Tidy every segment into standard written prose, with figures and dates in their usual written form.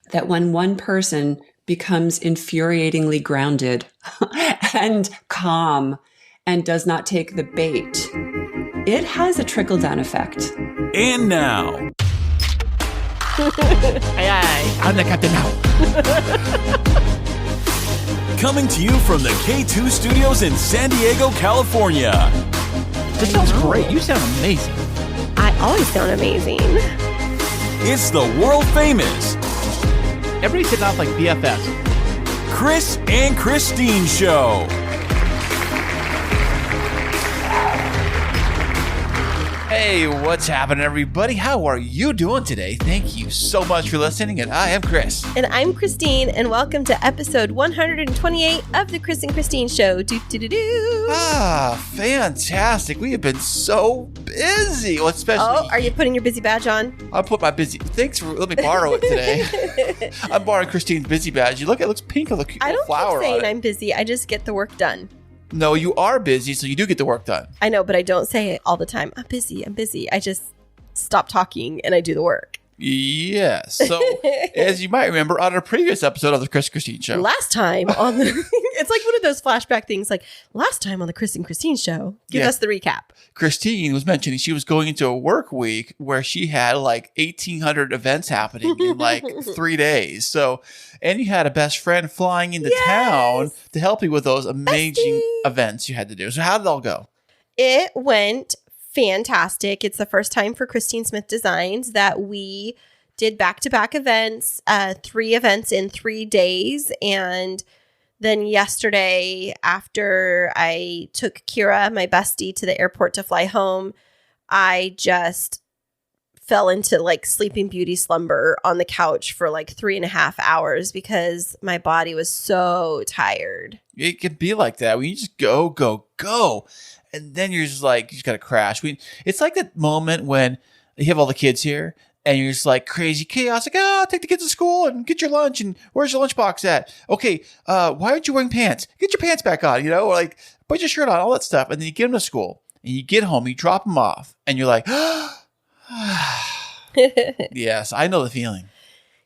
that when one person becomes infuriatingly grounded and calm and does not take the bait, it has a trickle-down effect. And now... Aye, aye. I'm the captain now. Coming to you from the K2 Studios in San Diego, California. This sounds great. You sound amazing. I always sound amazing. It's the world famous Everybody's hitting off like BFFs. Kris and Kristine Show. Hey, what's happening, everybody? How are you doing today? Thank you so much for listening, and I am Kris. And I'm Kristine, and welcome to episode 128 of the Kris and Kristine Show. Do-do-do-do. Fantastic. We have been so busy. Well, especially... Oh, are you putting your busy badge on? I'll put my busy... Thanks for letting me borrow it today. I'm borrowing Kristine's busy badge. You look, it looks pink with a cute I don't flower keep saying on it. I'm busy. I just get the work done. No, you are busy, so you do get the work done. I know, but I don't say it all the time. I'm busy. I just stop talking and I do the work. Yes. So, as you might remember, on a previous episode of the Kris and Kristine Show. Last time on the... It's like one of those flashback things, like, last time on the Kris and Kristine Show. Give us the recap. Kristine was mentioning she was going into a work week where she had like 1,800 events happening in like 3 days. So, and you had a best friend flying into town to help you with those amazing events you had to do. So, how did it all go? It went fantastic. It's the first time for Christine Smith Designs that we did back-to-back events, 3 events in 3 days. And then yesterday, after I took Kira, my bestie, to the airport to fly home, I just fell into like Sleeping Beauty slumber on the couch for like 3.5 hours because my body was so tired. It can be like that. When you just go, go, go. And then you're just like, you just got to crash. It's like that moment when you have all the kids here and you're just like crazy chaos. Like, take the kids to school and get your lunch. And where's your lunchbox at? Okay, why aren't you wearing pants? Get your pants back on, or like put your shirt on, all that stuff. And then you get them to school and you get home, you drop them off and you're like, yes, I know the feeling.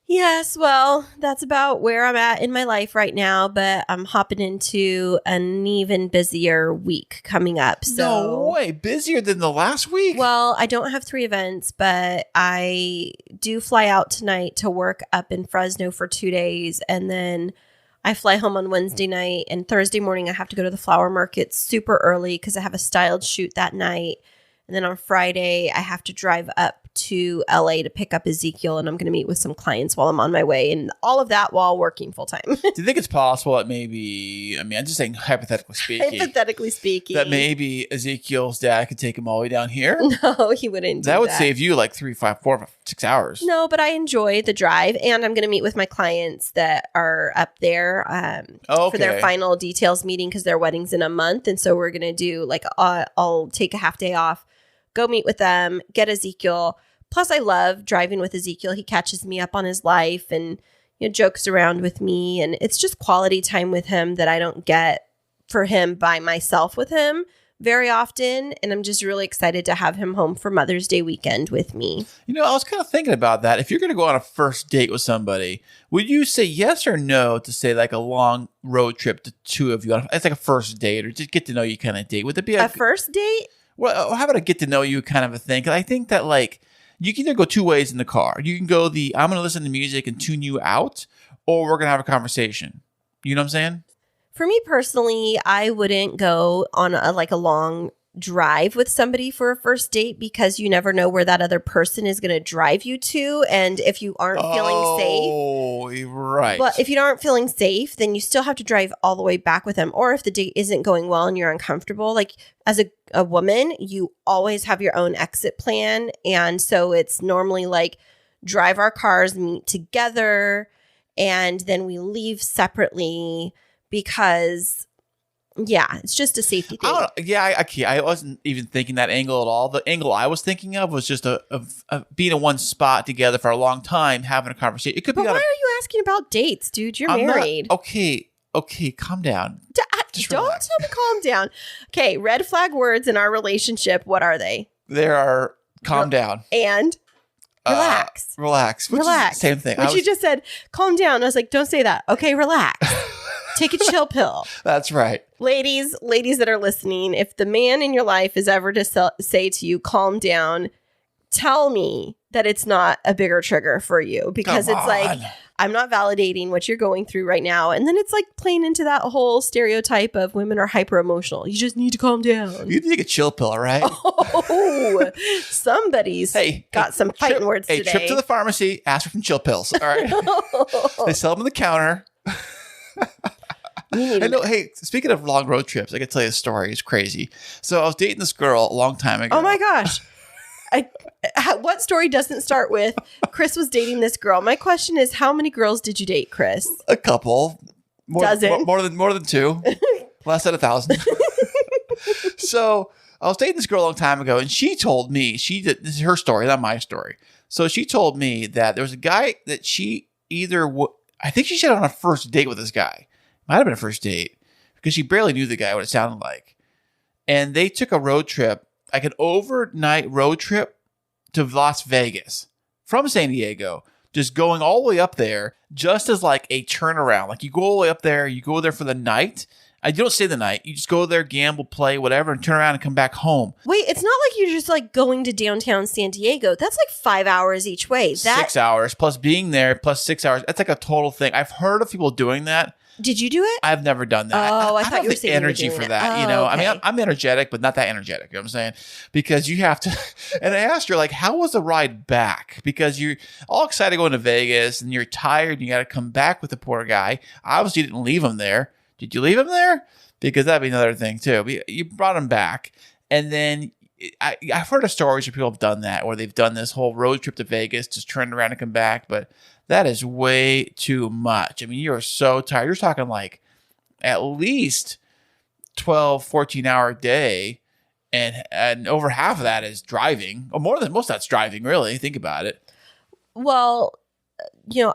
Yes, well, that's about where I'm at in my life right now, but I'm hopping into an even busier week coming up. So, no way, busier than the last week? Well, I don't have 3 events, but I do fly out tonight to work up in Fresno for 2 days, and then I fly home on Wednesday night, and Thursday morning I have to go to the flower market super early because I have a styled shoot that night. And then on Friday, I have to drive up to LA to pick up Ezekiel, and I'm going to meet with some clients while I'm on my way, and all of that while working full time. Do you think it's possible that maybe, I'm just saying hypothetically speaking, that maybe Ezekiel's dad could take him all the way down here? No, he wouldn't do that. That would save you like 3, 5, 4, 6 hours. No, but I enjoy the drive, and I'm going to meet with my clients that are up there for their final details meeting because their wedding's in a month, and so we're going to do like, I'll take a half day off, go meet with them, get Ezekiel. Plus, I love driving with Ezekiel. He catches me up on his life and jokes around with me. And it's just quality time with him that I don't get for him by myself with him very often. And I'm just really excited to have him home for Mother's Day weekend with me. I was kind of thinking about that. If you're going to go on a first date with somebody, would you say yes or no to say like a long road trip to 2 of you? It's like a first date or just get to know you kind of date. Would it be a first date? Well, how about a get to know you kind of a thing? Because I think that like you can either go 2 ways in the car. You can go I'm going to listen to music and tune you out, or we're going to have a conversation. You know what I'm saying? For me personally, I wouldn't go on a long drive with somebody for a first date because you never know where that other person is going to drive you to. And if you aren't feeling safe. Oh, right. But if you aren't feeling safe, then you still have to drive all the way back with them. Or if the date isn't going well and you're uncomfortable, like as a woman, you always have your own exit plan. And so it's normally like drive our cars, meet together, and then we leave separately because... Yeah, it's just a safety thing. I wasn't even thinking that angle at all. The angle I was thinking of was just of being in one spot together for a long time, having a conversation. It could be. But why are you asking about dates, dude? You're married. Okay, calm down. Don't tell me calm down. Okay, red flag words in our relationship. What are they? There are calm down and Relax. Relax. Which Relax. Is the same thing. Which you just said, calm down. I was like, don't say that. Okay, relax. Take a chill pill. That's right. Ladies that are listening, if the man in your life is ever to say to you, calm down, tell me that it's not a bigger trigger for you, because it's like, I'm not validating what you're going through right now. And then it's like playing into that whole stereotype of women are hyper emotional. You just need to calm down. You take a chill pill, all right? Oh, somebody's got some fighting words today. Trip to the pharmacy, ask for some chill pills, all right? They sell them on the counter. I know. Hey, speaking of long road trips, I can tell you a story. It's crazy. So I was dating this girl a long time ago. Oh my gosh. What story doesn't start with Kris was dating this girl? My question is, how many girls did you date, Kris? A couple. More than 2. Less than 1,000. So I was dating this girl a long time ago, and she told me, this is her story, not my story. So she told me that there was a guy that she I think she said on a first date with this guy. Might have been a first date, because she barely knew the guy, what it sounded like. And they took a road trip, like an overnight road trip to Las Vegas from San Diego, just going all the way up there just as like a turnaround. Like you go all the way up there, you go there for the night. You don't stay the night. You just go there, gamble, play, whatever, and turn around and come back home. Wait, it's not like you're just like going to downtown San Diego. That's like 5 hours each way. 6 hours plus being there plus 6 hours. That's like a total thing. I've heard of people doing that. Did you do it? I've never done that. Oh, I thought don't you were have the saying energy you were for doing that. it. You know, Okay. I mean, I'm energetic, but not that energetic. You know what I'm saying? Because you have to. And I asked her, like, how was the ride back? Because you're all excited going to Vegas and you're tired and you got to come back with the poor guy. Obviously, you didn't leave him there. Did you leave him there? Because that'd be another thing too. But you brought him back, and then I've heard of stories where people have done that, where they've done this whole road trip to Vegas, just turned around and come back. But that is way too much. I mean, you are so tired. You're talking like at least 12, 14-hour day, and over half of that is driving, or more than most of that's driving, really. Think about it. Well,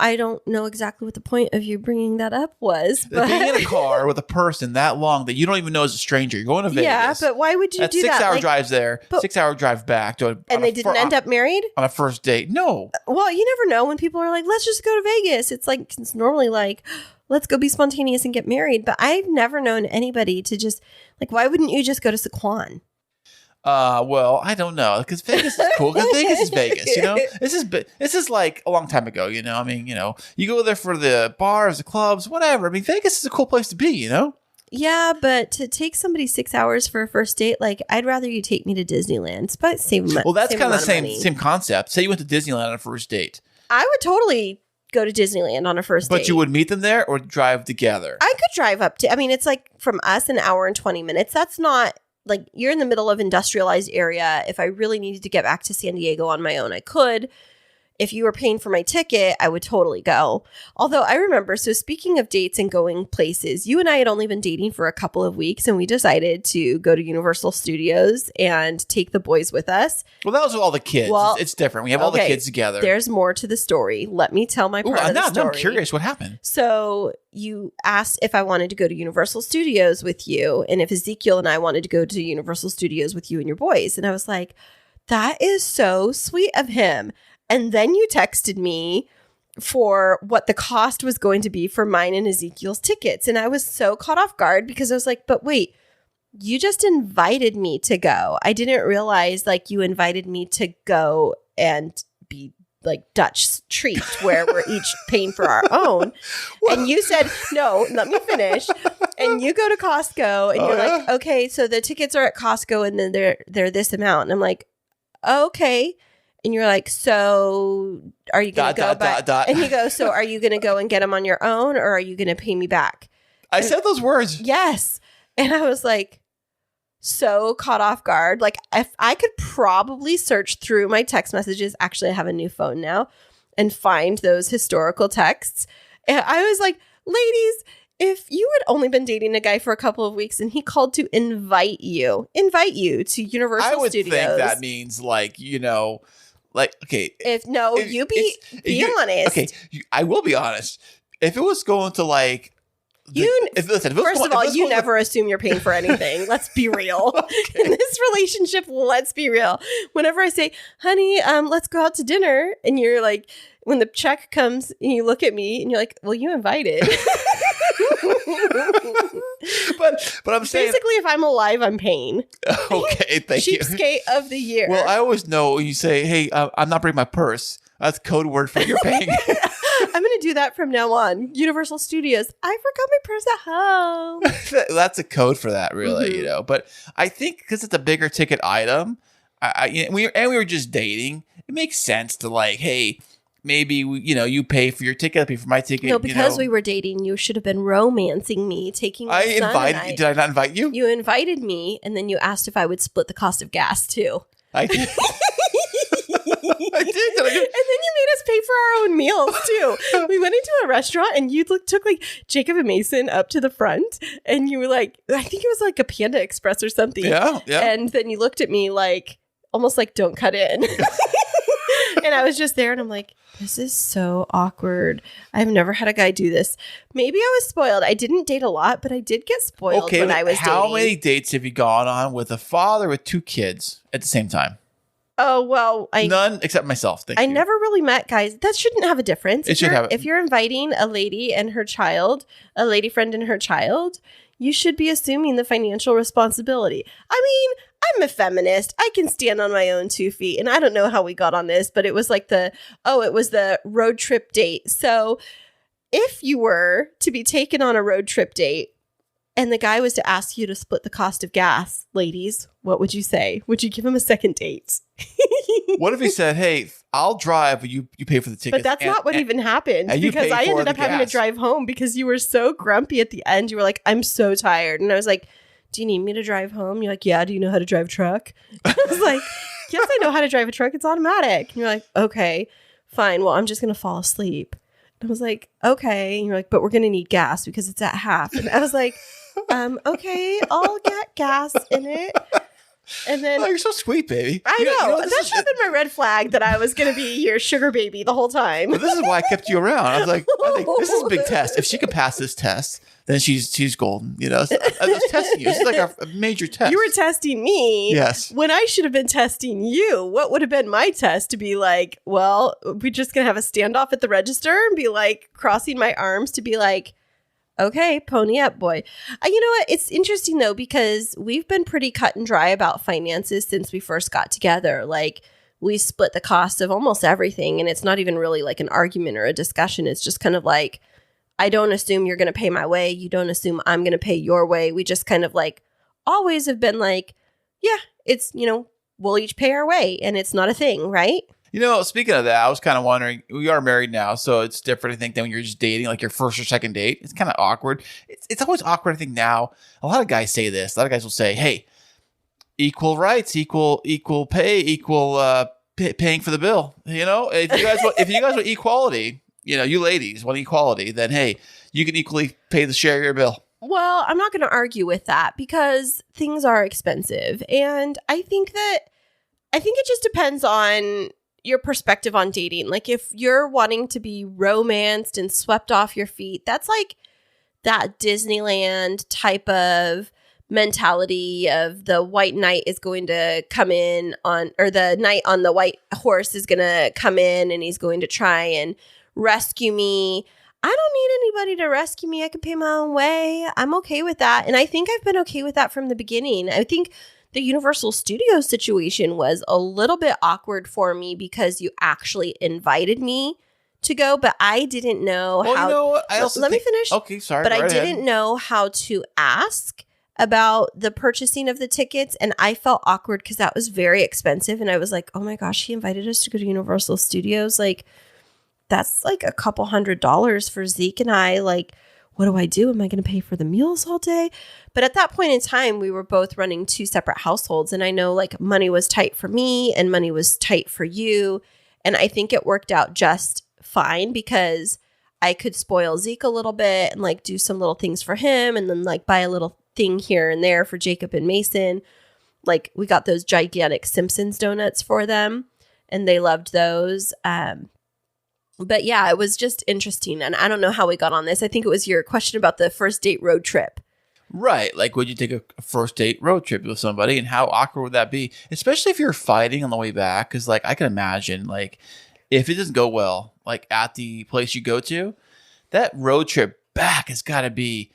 I don't know exactly what the point of you bringing that up was. But being in a car with a person that long that you don't even know is a stranger. You're going to Vegas. Yeah, but why would you do that? 6-hour drives there, 6-hour drive back. And they didn't end up married? On a first date. No. Well, you never know when people are like, let's just go to Vegas. It's normally like, let's go be spontaneous and get married. But I've never known anybody to just, like, why wouldn't you just go to Saquon? Well, I don't know, because Vegas is cool. Because Vegas is Vegas, This is like a long time ago, I mean, you go there for the bars, the clubs, whatever. I mean, Vegas is a cool place to be, Yeah, but to take somebody 6 hours for a first date, like, I'd rather you take me to Disneyland. It's about same. Well, that's kind of the money. same concept. Say you went to Disneyland on a first date. I would totally go to Disneyland on a first date. But you would meet them there or drive together? I could drive up to, I mean, it's like from us an hour and 20 minutes. That's not like you're in the middle of industrialized area. If I really needed to get back to San Diego on my own, I could. If you were paying for my ticket, I would totally go. Although I remember, so speaking of dates and going places, you and I had only been dating for a couple of weeks, and we decided to go to Universal Studios and take the boys with us. Well, that was with all the kids. Well, it's different. We have all the kids together. There's more to the story. Let me tell my part of the story. I'm curious what happened. So you asked if I wanted to go to Universal Studios with you, and if Ezekiel and I wanted to go to Universal Studios with you and your boys. And I was like, that is so sweet of him. And then you texted me for what the cost was going to be for mine and Ezekiel's tickets. And I was so caught off guard because I was like, but wait, you just invited me to go. I didn't realize like you invited me to go and be like Dutch treat where we're each paying for our own. And you said, no, let me finish. And you go to Costco and you're like, okay, so the tickets are at Costco and then they're this amount. And I'm like, okay. And you're like, so are you going to go? And you go, so are you going to go and get them on your own or are you going to pay me back? I said those words. Yes. And I was like, so caught off guard. Like if I could probably search through my text messages. Actually, I have a new phone now and find those historical texts. And I was like, ladies, if you had only been dating a guy for a couple of weeks and he called to invite you to Universal Studios. I would think that means like, like, okay. You be honest. Okay, I will be honest. If it was going to like First of all, you never assume you're paying for anything. Let's be real. Okay. In this relationship, let's be real. Whenever I say, honey, let's go out to dinner, and you're like, when the check comes and you look at me and you're like, well, you invited. but I'm saying, basically, if I'm alive, I'm paying. Okay, thank you. Cheapskate of the year. Well, I always know when you say, hey, I'm not bringing my purse. That's code word for you're paying. I'm going to do that from now on. Universal Studios. I forgot my purse at home. That's a code for that, really, But I think because it's a bigger ticket item, we were just dating. It makes sense to like, hey, maybe you pay for your ticket, I pay for my ticket. No, because we were dating, you should have been romancing me, taking my son. Did I not invite you? You invited me, and then you asked if I would split the cost of gas too. I did. I did. And then you made us pay for our own meals too. We went into a restaurant and you took like Jacob and Mason up to the front and you were like, I think it was like a Panda Express or something. Yeah. And then you looked at me like, almost like, don't cut in. And I was just there and I'm like, this is so awkward. I've never had a guy do this. Maybe I was spoiled. I didn't date a lot, but I did get spoiled when I was dating. How many dates have you gone on with a father with 2 kids at the same time? Oh, well, none except myself. Thank you. I never really met guys. That shouldn't have a difference. If you're inviting a lady and her child, a lady friend and her child, you should be assuming the financial responsibility. I mean, I'm a feminist. I can stand on my own 2 feet. And I don't know how we got on this, but it was like it was the road trip date. So if you were to be taken on a road trip date and the guy was to ask you to split the cost of gas, ladies, what would you say? Would you give him a second date? What if he said, hey, I'll drive, but you pay for the tickets? But that's not what even happened, because I ended up having to drive home because you were so grumpy at the end. You were like, I'm so tired. And I was like, do you need me to drive home? You're like, yeah. Do you know how to drive a truck? I was like, yes, I know how to drive a truck. It's automatic. And you're like, okay, fine. Well, I'm just going to fall asleep. And I was like, okay. And you're like, but we're going to need gas because it's at half. And I was like, okay, I'll get gas in it. And then, you're so sweet, baby. I know. That should have been my red flag that I was going to be your sugar baby the whole time. But this is why I kept you around. I was like, this is a big test. If she can pass this test, then she's golden. So I was testing you. This is like a major test. You were testing me. Yes. When I should have been testing you. What would have been my test? To be like, well, we're just going to have a standoff at the register and be like crossing my arms to be like, okay, pony up, boy. You know what? It's interesting, though, because we've been pretty cut and dry about finances since we first got together. Like, we split the cost of almost everything, and it's not even really like an argument or a discussion. It's just kind of like, I don't assume you're going to pay my way. You don't assume I'm going to pay your way. We just kind of like always have been like, yeah, it's, we'll each pay our way, and it's not a thing, right? Speaking of that, I was kind of wondering, we are married now, so it's different, I think, than when you're just dating, like your first or second date. It's kind of awkward. It's always awkward, I think, now. A lot of guys say this. A lot of guys will say, hey, equal rights, equal pay, equal paying for the bill. If you guys want equality, you ladies want equality, then, hey, you can equally pay the share of your bill. Well, I'm not going to argue with that because things are expensive. And I think it just depends on your perspective on dating. Like, if you're wanting to be romanced and swept off your feet, that's like that Disneyland type of mentality of the white knight is going to come in on, or the knight on the white horse is going to come in and he's going to try and rescue me. I don't need anybody to rescue me. I can pay my own way. I'm okay with that. And I think I've been okay with that from the beginning. I think the Universal Studios situation was a little bit awkward for me because you actually invited me to go, but I didn't know how. Let me finish. Okay, sorry. But I didn't know how to ask about the purchasing of the tickets, and I felt awkward because that was very expensive. And I was like, oh my gosh, he invited us to go to Universal Studios. Like, that's like a couple $100 for Zeke and I. Like, what do I do? Am I going to pay for the meals all day? But at that point in time, we were both running 2 separate households. And I know like money was tight for me and money was tight for you. And I think it worked out just fine because I could spoil Zeke a little bit and like do some little things for him and then like buy a little thing here and there for Jacob and Mason. Like, we got those gigantic Simpsons donuts for them and they loved those. But yeah, it was just interesting. And I don't know how we got on this. I think it was your question about the first date road trip. Right. Like, would you take a first date road trip with somebody, and how awkward would that be? Especially if you're fighting on the way back. Because, like, I can imagine, like, if it doesn't go well, like, at the place you go to, that road trip back has got to be,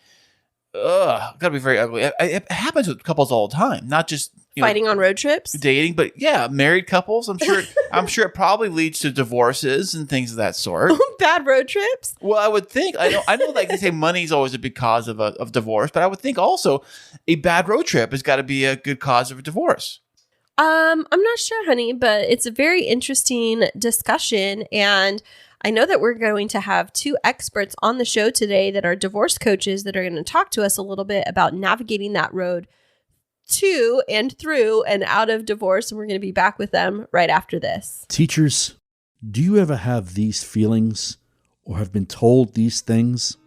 very ugly. It happens with couples all the time, not just fighting on road trips, dating, but yeah, married couples. I'm sure it probably leads to divorces and things of that sort. Bad road trips. Well, I would think. I know. Like they say, money's always a big cause of divorce, but I would think also a bad road trip has got to be a good cause of a divorce. I'm not sure, honey, but it's a very interesting discussion, and I know that we're going to have 2 experts on the show today that are divorce coaches that are going to talk to us a little bit about navigating that road to and through and out of divorce. And we're going to be back with them right after this. Teachers, do you ever have these feelings or have been told these things?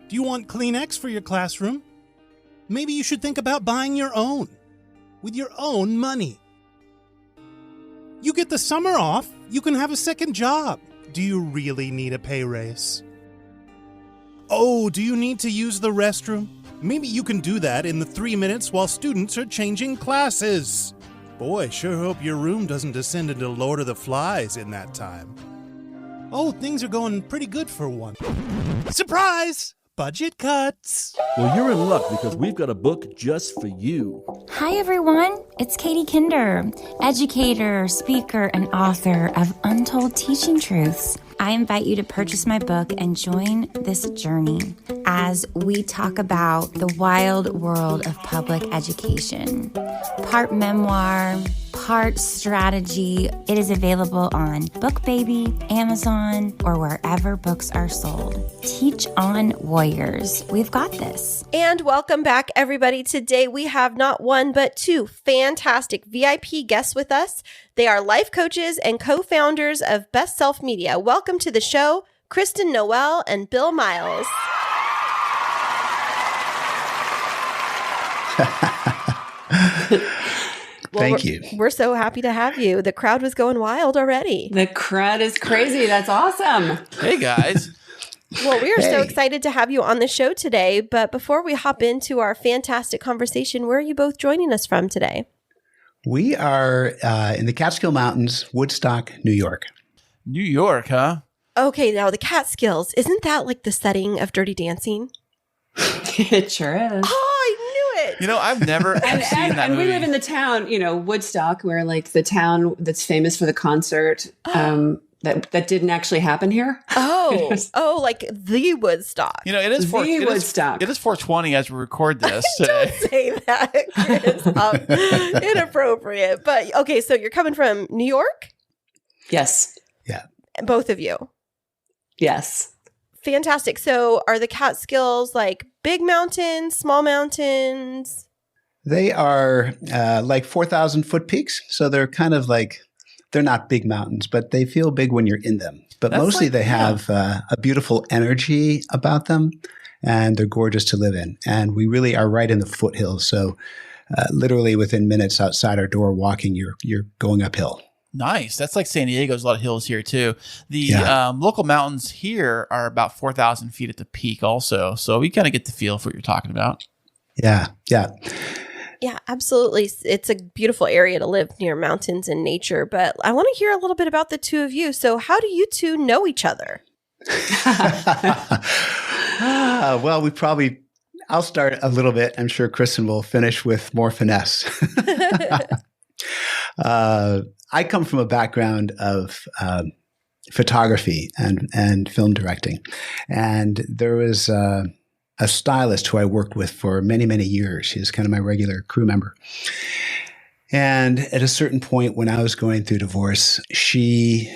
Do you want Kleenex for your classroom? Maybe you should think about buying your own with your own money. You get the summer off, you can have a second job. Do you really need a pay raise? Oh, do you need to use the restroom? Maybe you can do that in the 3 minutes while students are changing classes. Boy, sure hope your room doesn't descend into Lord of the Flies in that time. Oh, things are going pretty good for one. Surprise! Budget cuts. Well, you're in luck because we've got a book just for you. Hi, everyone. It's Katie Kinder, educator, speaker, and author of Untold Teaching Truths. I invite you to purchase my book and join this journey as we talk about the wild world of public education. Part memoir, part strategy. It is available on BookBaby, Amazon, or wherever books are sold. Teach on, warriors. We've got this. And welcome back, everybody. Today we have not 1, but 2 fantastic VIP guests with us. They are life coaches and co-founders of Best Self Media. Welcome to the show, Kristen Noel and Bill Miles. Thank you. We're so happy to have you. The crowd was going wild already. The crowd is crazy. That's awesome. Hey, guys. Well, we are so excited to have you on the show today. But before we hop into our fantastic conversation, where are you both joining us from today? We are in the Catskill Mountains, Woodstock, New York. New York, huh? Okay, now the Catskills, isn't that like the setting of Dirty Dancing? It sure is. Oh, I knew it. You know, I've never seen that and movie. we live in the town, Woodstock, where like the town that's famous for the concert that didn't actually happen here. Oh, like the Woodstock. You know, it is Woodstock. It is 4:20 as we record this today. Don't say that, Chris. Inappropriate. But okay, so you're coming from New York? Yes. Yeah. Both of you. Yes. Fantastic. So are the Catskills like big mountains, small mountains? They are like 4,000-foot peaks. So they're kind of like, they're not big mountains, but they feel big when you're in them. But That's mostly like, they have a beautiful energy about them, and they're gorgeous to live in. And we really are right in the foothills. So literally within minutes outside our door walking, you're going uphill. Nice. That's like San Diego. There's a lot of hills here too. The local mountains here are about 4,000 feet at the peak also. So we kind of get the feel for what you're talking about. Yeah. Yeah. Yeah, absolutely. It's a beautiful area to live near mountains and nature. But I want to hear a little bit about the two of you. So how do you two know each other? Well, I'll start a little bit. I'm sure Kristen will finish with more finesse. I come from a background of photography and film directing. And there was a stylist who I worked with for many, many years. She's kind of my regular crew member. And at a certain point when I was going through divorce, she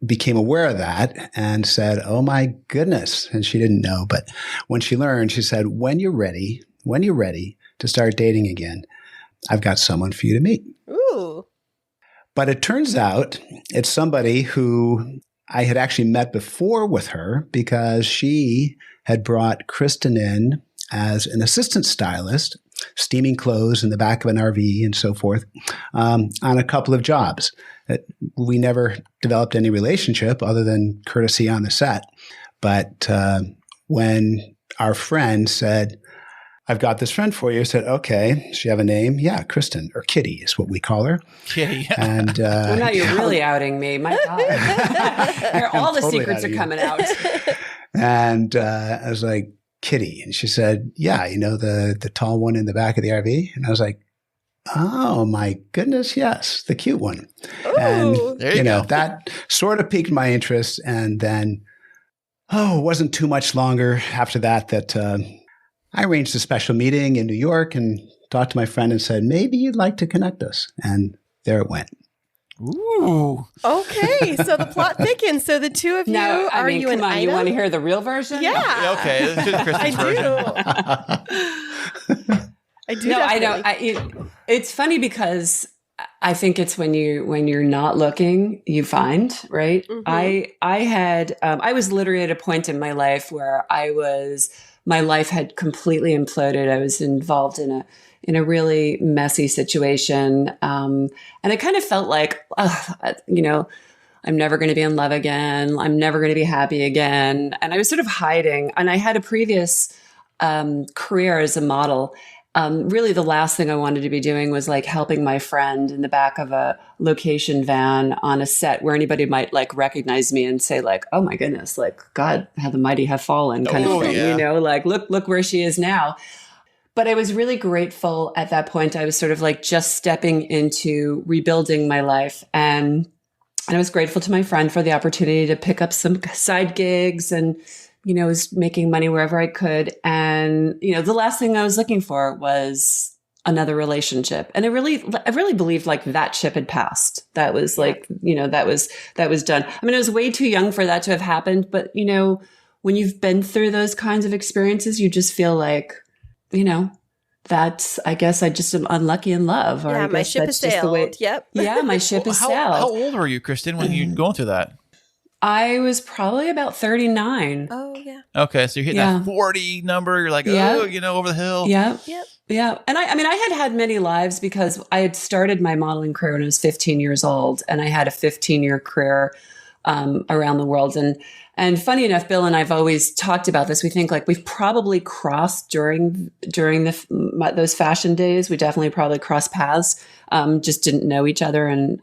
became aware of that and said, "Oh my goodness." And she didn't know, but when she learned, she said, when you're ready to start dating again, I've got someone for you to meet. Ooh. But it turns out it's somebody who I had actually met before with her because she had brought Kristen in as an assistant stylist steaming clothes in the back of an RV and so forth, on a couple of jobs. We never developed any relationship other than courtesy on the set. But when our friend said, I've got this friend for you, I said, okay, does she have a name? Yeah, Kristen, or Kitty is what we call her. Kitty. And well, now you're really outing me. My God. All the totally secrets are coming out. And I was like, Kitty. And she said, yeah, the tall one in the back of the RV. And I was like, oh my goodness, yes, the cute one. Ooh, and there you go. that sort of piqued my interest. And then, it wasn't too much longer after that I arranged a special meeting in New York and talked to my friend and said, maybe you'd like to connect us. And there it went. Ooh. Okay, so the plot thickens. So the two of you, Now, are you an item? You want to hear the real version? Yeah. Okay, this is Kristen's version. I do. No, definitely. I don't. It's funny because I think it's when you're not looking, you find, right? Mm-hmm. I was literally at a point in my life where my life had completely imploded. I was involved in a really messy situation. And I kind of felt like, I'm never going to be in love again. I'm never going to be happy again. And I was sort of hiding. And I had a previous career as a model. Really, the last thing I wanted to be doing was like helping my friend in the back of a location van on a set where anybody might like recognize me and say like, oh my goodness, like God, how the mighty have fallen kind of thing, yeah. like look where she is now. But I was really grateful at that point. I was sort of like just stepping into rebuilding my life. And I was grateful to my friend for the opportunity to pick up some side gigs and was making money wherever I could. And, the last thing I was looking for was another relationship. And I really believed like that ship had passed. That was like, that was done. I mean, I was way too young for that to have happened. But, when you've been through those kinds of experiences, you just feel like, that's, I guess I just am unlucky in love. Or I my guess ship that's has just the way, sailed. Yep. Yeah, my ship has sailed. How old were you, Kristen, when you were going through that? I was probably about 39. Oh, yeah. Okay, so you're hitting that 40 number. You're like, over the hill. Yeah. Yep. Yeah. And I had many lives because I had started my modeling career when I was 15 years old, and I had a 15-year career around the world. And funny enough, Bill and I've always talked about this. We think like we've probably crossed during those fashion days. We definitely probably crossed paths, just didn't know each other. And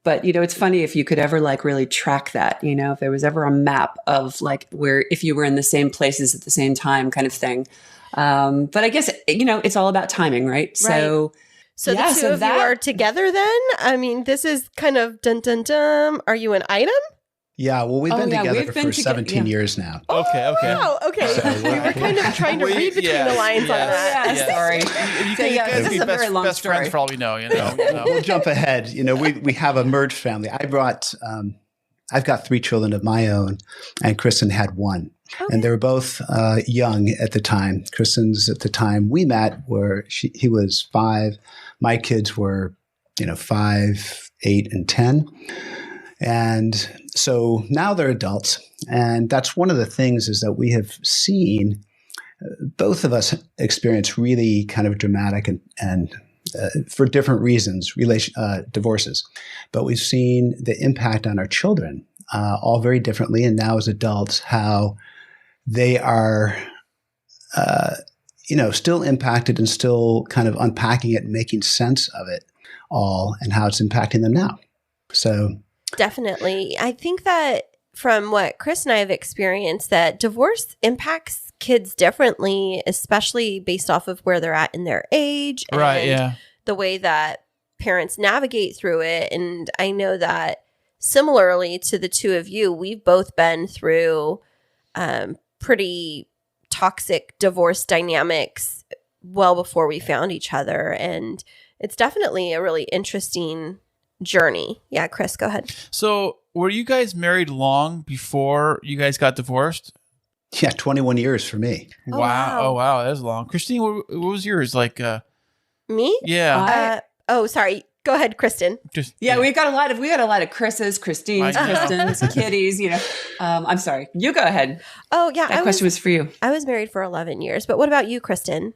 but it's funny if you could ever like really track that, if there was ever a map of like where if you were in the same places at the same time kind of thing. But I guess it's all about timing, right? So the two of you are together then? I mean, this is kind of dun dun dun. Are you an item? Yeah, well, we've been together for 17 years now. Okay. Wow, okay. So, we were kind of trying to read between the lines on that. Yeah, sorry. This is a very long best friends for all we know. We'll jump ahead. We have a merged family. I've got 3 children of my own, and Kristen had 1. Okay. And they were both young at the time. Kristen's at the time we met, he was 5. My kids were, 5, 8, and 10. And so now they're adults. And that's one of the things is that we have seen both of us experience really kind of dramatic and for different reasons, divorces. But we've seen the impact on our children all very differently. And now as adults, how they are, still impacted and still kind of unpacking it and making sense of it all and how it's impacting them now. So definitely. I think that from what Kris and I have experienced, that divorce impacts kids differently, especially based off of where they're at in their age and the way that parents navigate through it. And I know that similarly to the two of you, we've both been through pretty toxic divorce dynamics well before we found each other. And it's definitely a really interesting journey. Yeah, Kris, go ahead. So were you guys married long before you guys got divorced? Yeah, 21 years for me. Oh, wow. Oh, wow. That's long. Kristine, what was yours? Like, me? Yeah. Sorry. Go ahead, Kristen. We got a lot of Chris's, Kristines, Kristens, Kitties, I'm sorry. You go ahead. Oh, yeah. That question was for you. I was married for 11 years. But what about you, Kristen?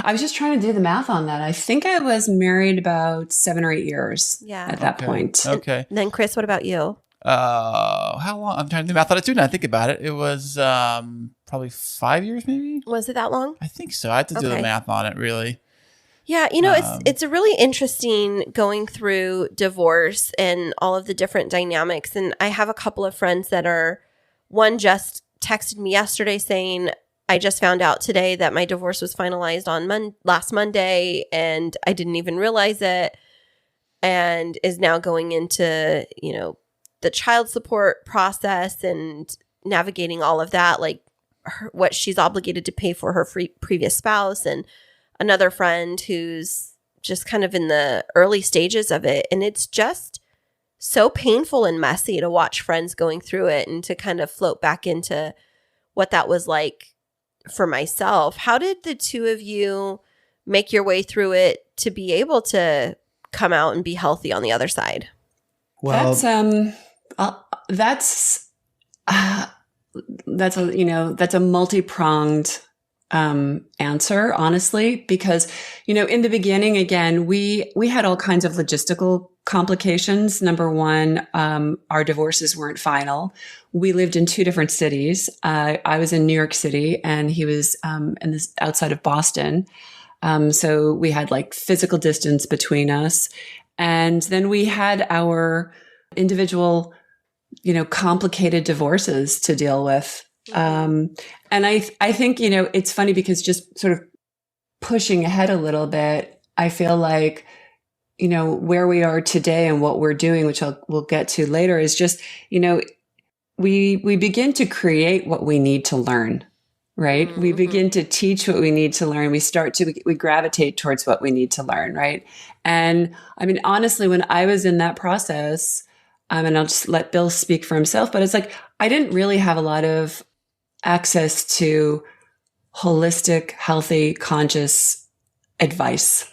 I was just trying to do the math on that. I think I was married about 7 or 8 years at that point. Okay. And then Kris, what about you? How long? I'm trying to do math on it too. Now I think about it. It was probably 5 years, maybe. Was it that long? I think so. I had to do the math on it, really. Yeah, it's a really interesting going through divorce and all of the different dynamics. And I have a couple of friends that are, one just texted me yesterday saying, I just found out today that my divorce was finalized on last Monday, and I didn't even realize it, and is now going into, the child support process and navigating all of that, like what she's obligated to pay for her previous spouse, and another friend who's just kind of in the early stages of it. And it's just so painful and messy to watch friends going through it and to kind of float back into what that was like for myself. How did the two of you make your way through it to be able to come out and be healthy on the other side? Well, that's a multi-pronged answer, honestly, because, in the beginning, again, we had all kinds of logistical complications. Number one, our divorces weren't final. We lived in 2 different cities. I was in New York City and he was outside of Boston. So we had like physical distance between us. And then we had our individual, complicated divorces to deal with. And I think, it's funny because just sort of pushing ahead a little bit, I feel like, where we are today and what we're doing, which we'll get to later, is just, we begin to create what we need to learn, right? Mm-hmm. We begin to teach what we need to learn. We gravitate towards what we need to learn, right? And I mean, honestly, when I was in that process, and I'll just let Bill speak for himself, but it's like, I didn't really have a lot of access to holistic, healthy, conscious advice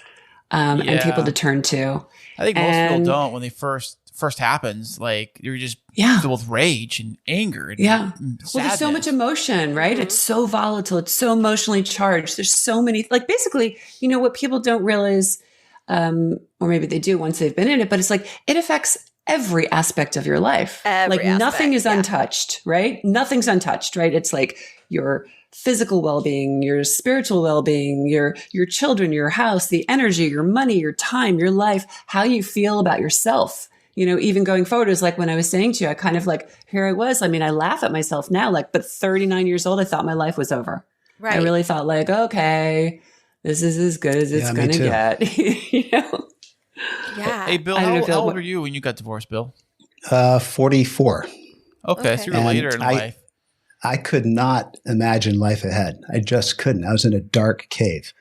and people to turn to. I think most people don't when they first happens. Like you're just filled with rage and anger. And sadness. Well, there's so much emotion, right? Mm-hmm. It's so volatile. It's so emotionally charged. There's so many, like basically, what people don't realize, or maybe they do once they've been in it, but it's like it affects every aspect of your life. Nothing is untouched, right? Nothing's untouched, right? It's like your physical well-being, your spiritual well-being, your children, your house, the energy, your money, your time, your life, how you feel about yourself. Even going forward is like when I was saying to you, I kind of like, here I was. I mean, I laugh at myself now, but 39 years old, I thought my life was over. Right. I really thought like, okay, this is as good as it's going to get, Yeah. Hey, Bill, how old were you when you got divorced, Bill? 44. Okay, so you were later in life. I could not imagine life ahead. I just couldn't. I was in a dark cave.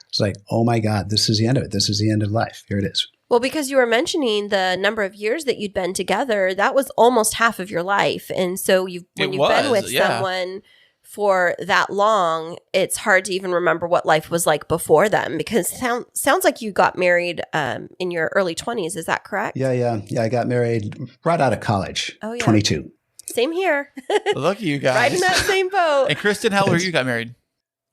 It's like, oh my God, this is the end of it. This is the end of life. Here it is. Well, because you were mentioning the number of years that you'd been together, that was almost half of your life. And so when you've been with someone for that long, it's hard to even remember what life was like before them, because sounds like you got married in your early 20s. Is that correct? Yeah. I got married right out of college. Oh, yeah. 22. Same here. Lucky you guys. Right in that same boat. And Kristen, how old were you got married?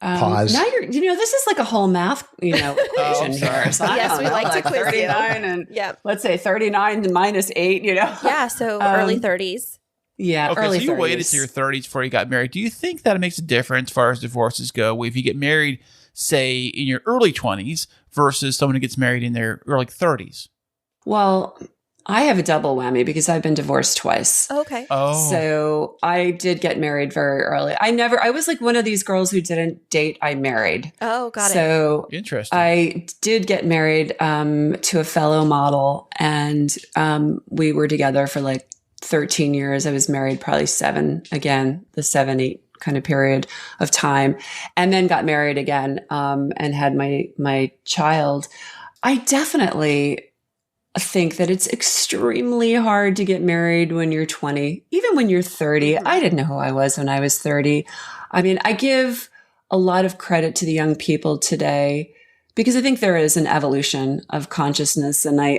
Pause. Now this is like a whole math, equation here. So yes, we like to quiz 39 and let's say 39 minus 8, Yeah, so early 30s. Yeah, okay, early so you 30s. waited to your 30s before you got married. Do you think that it makes a difference as far as divorces go if you get married, say, in your early 20s versus someone who gets married in their early 30s? Well, I have a double whammy because I've been divorced twice. Okay. Oh. So I did get married very early. I was like one of these girls who didn't date, I married. Oh, got it. So interesting. I did get married to a fellow model, and we were together for like 13 years. I was married probably 7 again, the 7-8 kind of period of time, and then got married again and had my child. I definitely think that it's extremely hard to get married when you're 20, even when you're 30. I didn't know who I was when I was 30. I mean, I give a lot of credit to the young people today because I think there is an evolution of consciousness, and I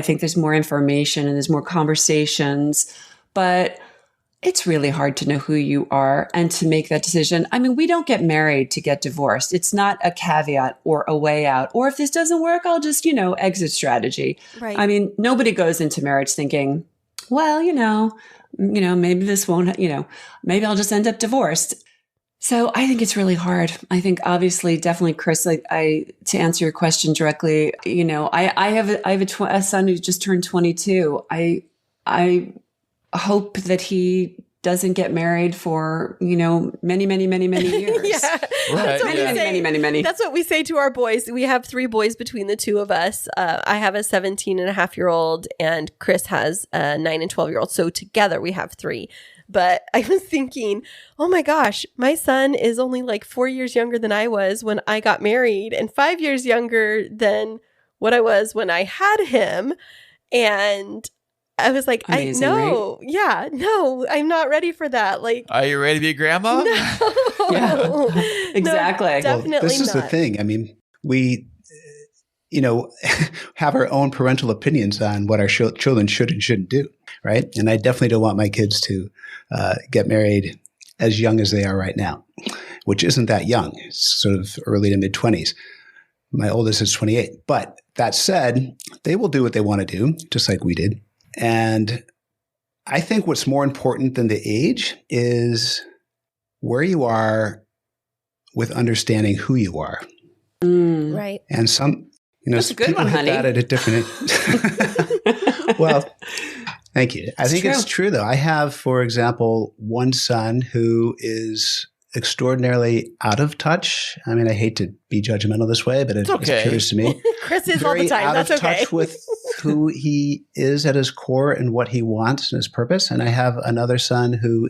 think there's more information and there's more conversations. But it's really hard to know who you are and to make that decision. I mean, we don't get married to get divorced. It's not a caveat or a way out. Or if this doesn't work, I'll just, exit strategy. Right. I mean, nobody goes into marriage thinking, well, maybe this won't, maybe I'll just end up divorced. So I think it's really hard. I think obviously, definitely, Kris, to answer your question directly, I have a son who just turned 22. I hope that he doesn't get married for, many, many, many, many years. Yeah. Right. Many. That's what we say to our boys. We have 3 boys between the two of us. I have a 17-and-a-half-year-old and Kris has a 9 and 12-year-old. So together we have 3. But I was thinking, oh my gosh, my son is only like 4 years younger than I was when I got married and 5 years younger than what I was when I had him. And I was like, amazing, no, right? yeah, no, I'm not ready for that. Like, Are you ready to be a grandma? no, Yeah, exactly. No, definitely this is not. the thing. I mean, we, have our own parental opinions on what our children should and shouldn't do, right? And I definitely don't want my kids to get married as young as they are right now, which isn't that young. It's sort of early to mid-20s. My oldest is 28. But that said, they will do what they want to do, just like we did. And I think what's more important than the age is where you are with understanding who you are. Right. And some, That's a good people one, hit honey. that at a different. Well, thank you. I think it's true, though. I have, for example, one son who is extraordinarily out of touch. I mean, I hate to be judgmental this way, but it's curious to me. Kris is all the time. Out That's of okay. touch with who he is at his core and what he wants and his purpose. And I have another son who,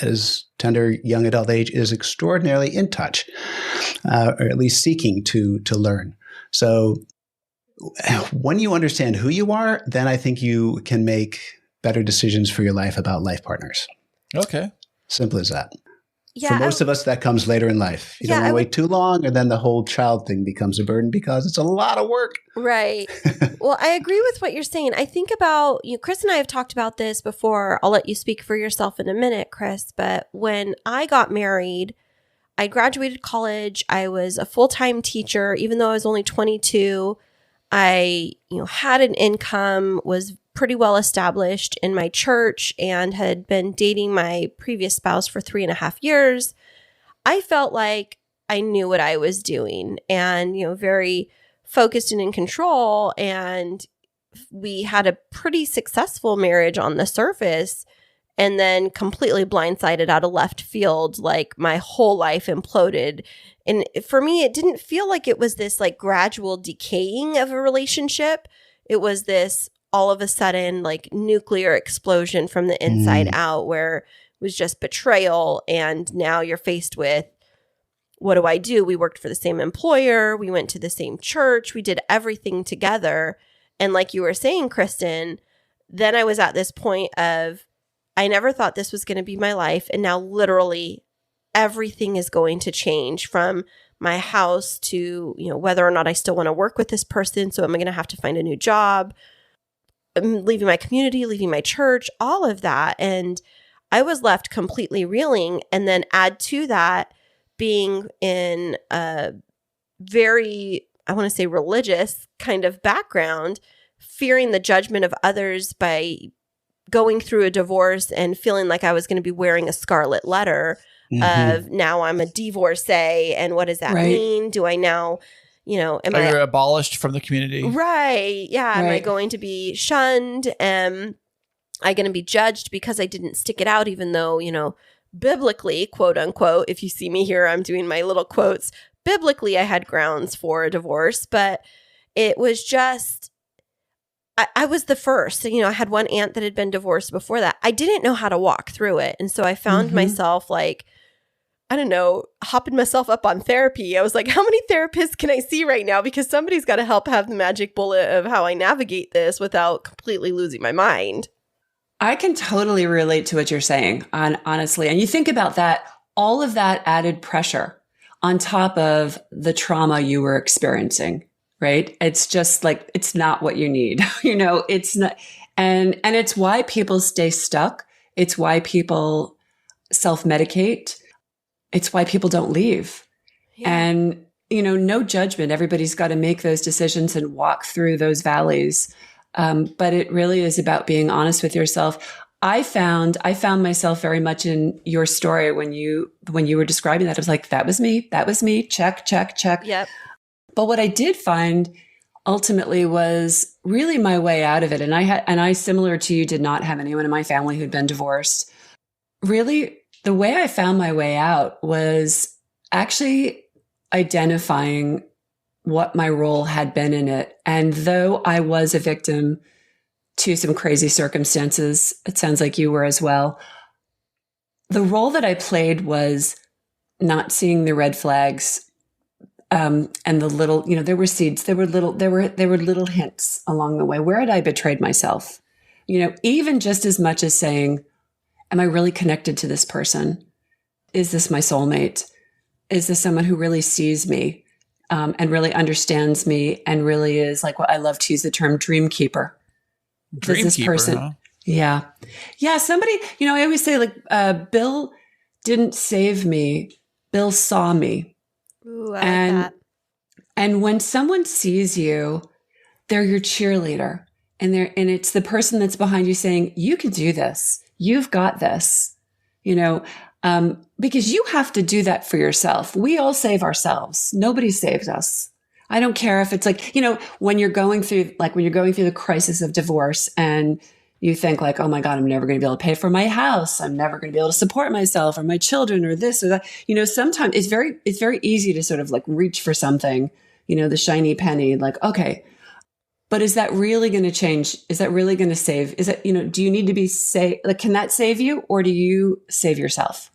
at his tender young adult age, is extraordinarily in touch, or at least seeking to learn. So when you understand who you are, then I think you can make better decisions for your life about life partners. Okay. Simple as that. Yeah, For most of us, that comes later in life. You don't want to wait too long, and then the whole child thing becomes a burden because it's a lot of work. Right. Well, I agree with what you're saying. I think about, Kris and I have talked about this before. I'll let you speak for yourself in a minute, Kris. But when I got married, I graduated college. I was a full-time teacher, even though I was only 22. I, had an income, was pretty well established in my church, and had been dating my previous spouse for 3.5 years. I felt like I knew what I was doing and, very focused and in control. And we had a pretty successful marriage on the surface, and then completely blindsided out of left field, like my whole life imploded. And for me, it didn't feel like it was this like gradual decaying of a relationship. It was this all of a sudden like nuclear explosion from the inside out, where it was just betrayal. And now you're faced with, what do I do? We worked for the same employer. We went to the same church. We did everything together. And like you were saying, Kristen, then I was at this point of, I never thought this was going to be my life. And now literally everything is going to change, from my house to, whether or not I still want to work with this person. So am I going to have to find a new job? I'm leaving my community, leaving my church, all of that. And I was left completely reeling. And then add to that being in a very, I want to say, religious kind of background, fearing the judgment of others by going through a divorce and feeling like I was going to be wearing a scarlet letter of, now I'm a divorcee. And what does that mean? Do I now, am I abolished from the community? Right. Yeah. Am I going to be shunned? Am I going to be judged because I didn't stick it out, even though, biblically, quote unquote, if you see me here, I'm doing my little quotes. Biblically, I had grounds for a divorce, but it was just, I was the first. I had one aunt that had been divorced before that. I didn't know how to walk through it. And so I found myself like, I don't know, hopping myself up on therapy. I was like, how many therapists can I see right now? Because somebody's got to help have the magic bullet of how I navigate this without completely losing my mind. I can totally relate to what you're saying, honestly. And you think about that, all of that added pressure on top of the trauma you were experiencing, right? It's just like, it's not what you need, it's not. And it's why people stay stuck It's why people self-medicate. It's why people don't leave. Yeah. And, no judgment. Everybody's got to make those decisions and walk through those valleys. But it really is about being honest with yourself. I found myself very much in your story when you were describing that. I was like, that was me. Check. Yep. But what I did find ultimately was really my way out of it. And I, similar to you, did not have anyone in my family who'd been divorced. Really, the way I found my way out was actually identifying what my role had been in it. And though I was a victim to some crazy circumstances, it sounds like you were as well, the role that I played was not seeing the red flags. And the little, there were seeds, there were little hints along the way. Where had I betrayed myself? Even just as much as saying, am I really connected to this person? Is this my soulmate? Is this someone who really sees me, and really understands me and really is like what I love to use the term dream keeper. Dream this keeper, person, huh? Yeah. Somebody, I always say Bill didn't save me. Bill saw me. Ooh, I like that. And when someone sees you, they're your cheerleader, and it's the person that's behind you saying, you can do this. You've got this, because you have to do that for yourself. We all save ourselves. Nobody saves us. I don't care if it's like, when you're going through the crisis of divorce and you think like, oh my God, I'm never going to be able to pay for my house. I'm never going to be able to support myself or my children or this or that. Sometimes it's very easy to sort of like reach for something, the shiny penny, like, okay, but is that really going to change? Is that really going to save? Is it, do you need to be saved? Like, can that save you, or do you save yourself?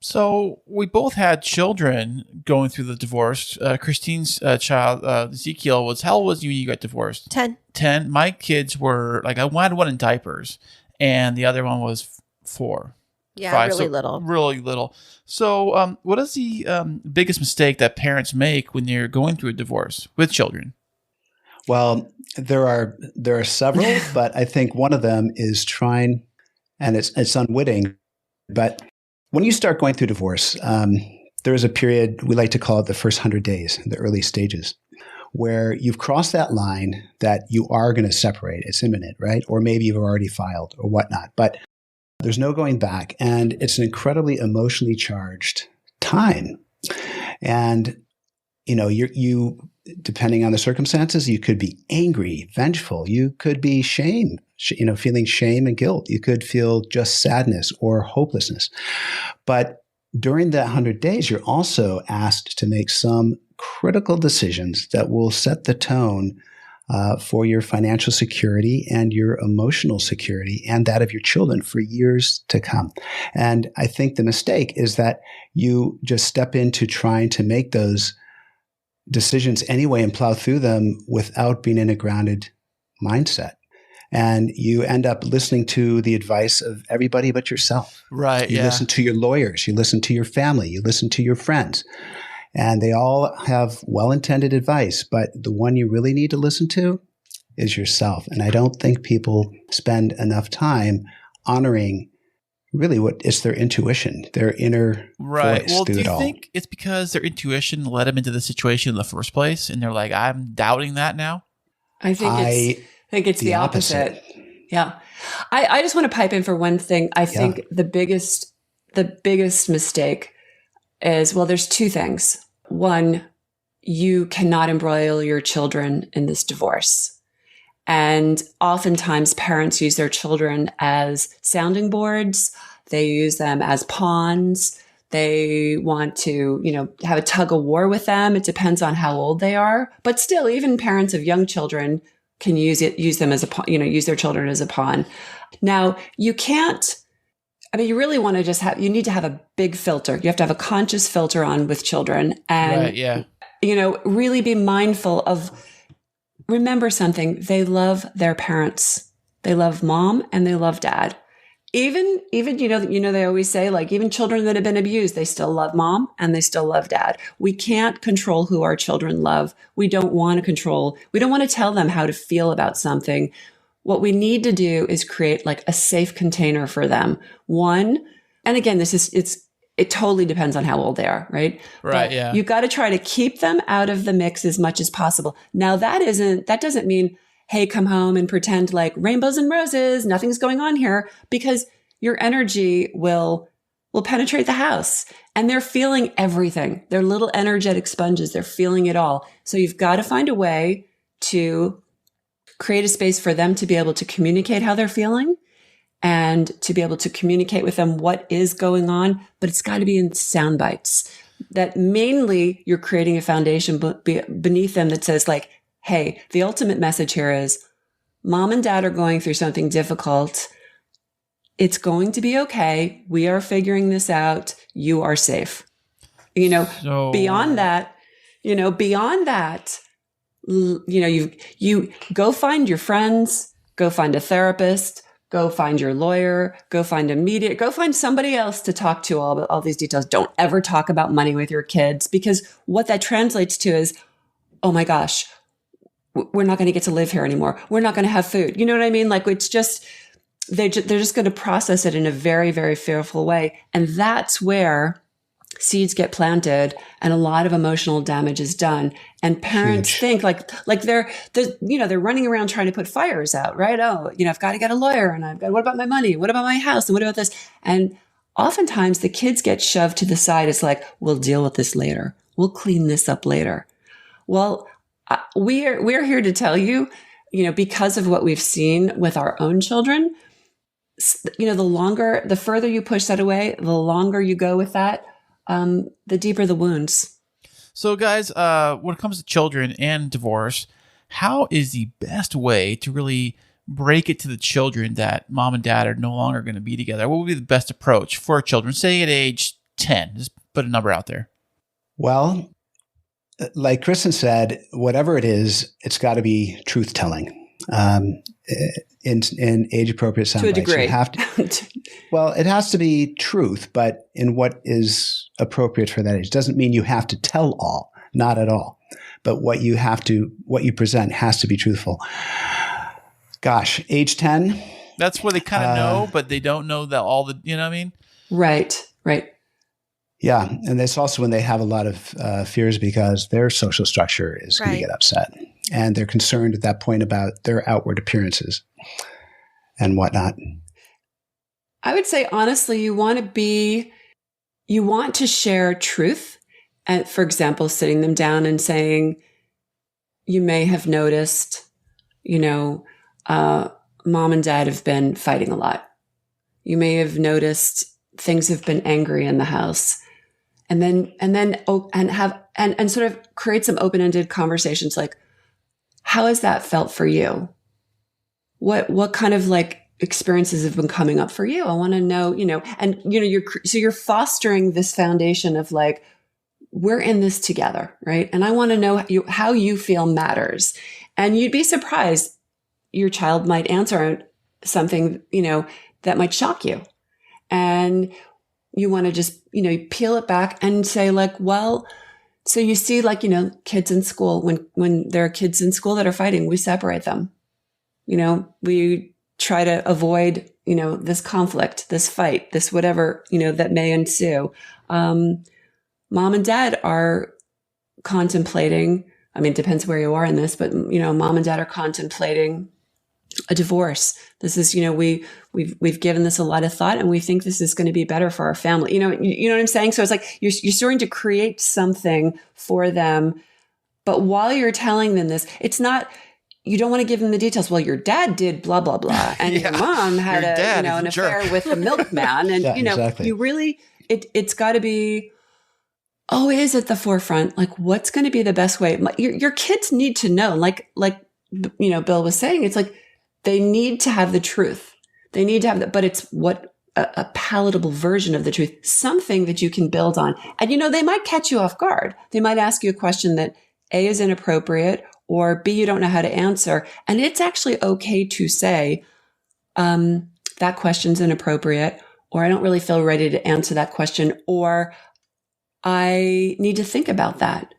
So we both had children going through the divorce. Kristine's child, Ezekiel, how old was you when you got divorced? 10. 10. My kids were like, I wanted one in diapers, and the other one was 4. Yeah, 5, really so little. Really little. So what is the biggest mistake that parents make when they're going through a divorce with children? Well, there are several, but I think one of them is trying, and it's unwitting, but when you start going through divorce, there is a period, we like to call it the first 100 days, the early stages, where you've crossed that line that you are going to separate. It's imminent, right? Or maybe you've already filed or whatnot, but there's no going back. And it's an incredibly emotionally charged time. And, you depending on the circumstances, you could be angry, vengeful. You could be feeling shame and guilt. You could feel just sadness or hopelessness. But during that 100 days, you're also asked to make some critical decisions that will set the tone for your financial security and your emotional security and that of your children for years to come. And I think the mistake is that you just step into trying to make those decisions anyway and plow through them without being in a grounded mindset. And you end up listening to the advice of everybody but yourself. Right. You listen to your lawyers, you listen to your family, you listen to your friends, and they all have well-intended advice. But the one you really need to listen to is yourself. And I don't think people spend enough time honoring really what is their intuition, their inner voice Well, through do it you all. think it's because their intuition led them into the situation in the first place, and they're like, I'm doubting that now? I think it's the opposite. Yeah. I just want to pipe in for one thing. I think the biggest mistake is, well, there's 2 things. One, you cannot embroil your children in this divorce. And oftentimes parents use their children as sounding boards. They use them as pawns. They want to, have a tug of war with them. It depends on how old they are. But still, even parents of young children can use them as a pawn, use their children as a pawn. Now, you can't, you really want to you need to have a big filter. You have to have a conscious filter on with children and, really be mindful of, remember something, they love their parents. They love mom and they love dad. Even, they always say, like, even children that have been abused, they still love mom and they still love dad. We can't control who our children love. We don't want to tell them how to feel about something. what we need to do is create like a safe container for them. One, and again, it totally depends on how old they are, right? Right. But yeah. you got to try to keep them out of the mix as much as possible. Now that doesn't mean, hey, come home and pretend like rainbows and roses, nothing's going on here, because your energy will penetrate the house and they're feeling everything. They're little energetic sponges. They're feeling it all. So you've got to find a way to create a space for them to be able to communicate how they're feeling and to be able to communicate with them what is going on, but it's got to be in sound bites. That mainly you're creating a foundation beneath them that says like, hey, the ultimate message here is mom and dad are going through something difficult. It's going to be okay. We are figuring this out. You are safe. Beyond that, you go find your friends, go find a therapist, go find your lawyer, go find a mediator, go find somebody else to talk to all these details. Don't ever talk about money with your kids, because what that translates to is, oh my gosh, we're not going to get to live here anymore. We're not going to have food. You know what I mean? Like it's just, they're just going to process it in a very, very fearful way. And that's where seeds get planted and a lot of emotional damage is done. And parents think like they're running around trying to put fires out, right? Oh, I've got to get a lawyer, and what about my money? What about my house? And what about this? And oftentimes the kids get shoved to the side. It's like, we'll deal with this later. We'll clean this up later. Well, we're here to tell you, because of what we've seen with our own children, the further you push that away, the longer you go with that, the deeper the wounds. So guys, when it comes to children and divorce, how is the best way to really break it to the children that mom and dad are no longer going to be together? What would be the best approach for children, say at age 10? Just put a number out there. Well, like Kristen said, whatever it is, it's got to be truth-telling. In age-appropriate sound bites. To a degree. You have to, well, it has to be truth, but in what is appropriate for that age. Doesn't mean you have to tell all, not at all. But what you present has to be truthful. Gosh, age 10? That's where they kind of know, but they don't know that all the, you know what I mean? Right. Yeah, and that's also when they have a lot of fears because their social structure is going to get upset. And they're concerned at that point about their outward appearances and whatnot. I would say, honestly, you want to share truth. And for example, sitting them down and saying, you may have noticed, mom and dad have been fighting a lot. You may have noticed things have been angry in the house. And sort of create some open-ended conversations like, how has that felt for you? What kind of like experiences have been coming up for you? I want to know, you're fostering this foundation of like, we're in this together, right? And I want to know how you feel matters. And you'd be surprised, your child might answer something, that might shock you. And you want to just, peel it back and say like, well, so you see like, kids in school, when there are kids in school that are fighting, we separate them. We try to avoid, this conflict, this fight, this whatever, that may ensue. Mom and dad are contemplating, it depends where you are in this, but, mom and dad are contemplating a divorce. This is, we've given this a lot of thought and we think this is going to be better for our family. You know what I'm saying? So it's like, you're starting to create something for them. But while you're telling them this, it's not, you don't want to give them the details. Well, your dad did blah, blah, blah. And your mom had an affair with the milkman. And, exactly. You really, it's got to be always at the forefront. Like, what's going to be the best way? Your kids need to know, like, Bill was saying, it's like, they need to have the truth. They need to have that, but it's a palatable version of the truth, something that you can build on. And, they might catch you off guard. They might ask you a question that A, is inappropriate, or B, you don't know how to answer. And it's actually okay to say, that question's inappropriate, or I don't really feel ready to answer that question, or I need to think about that.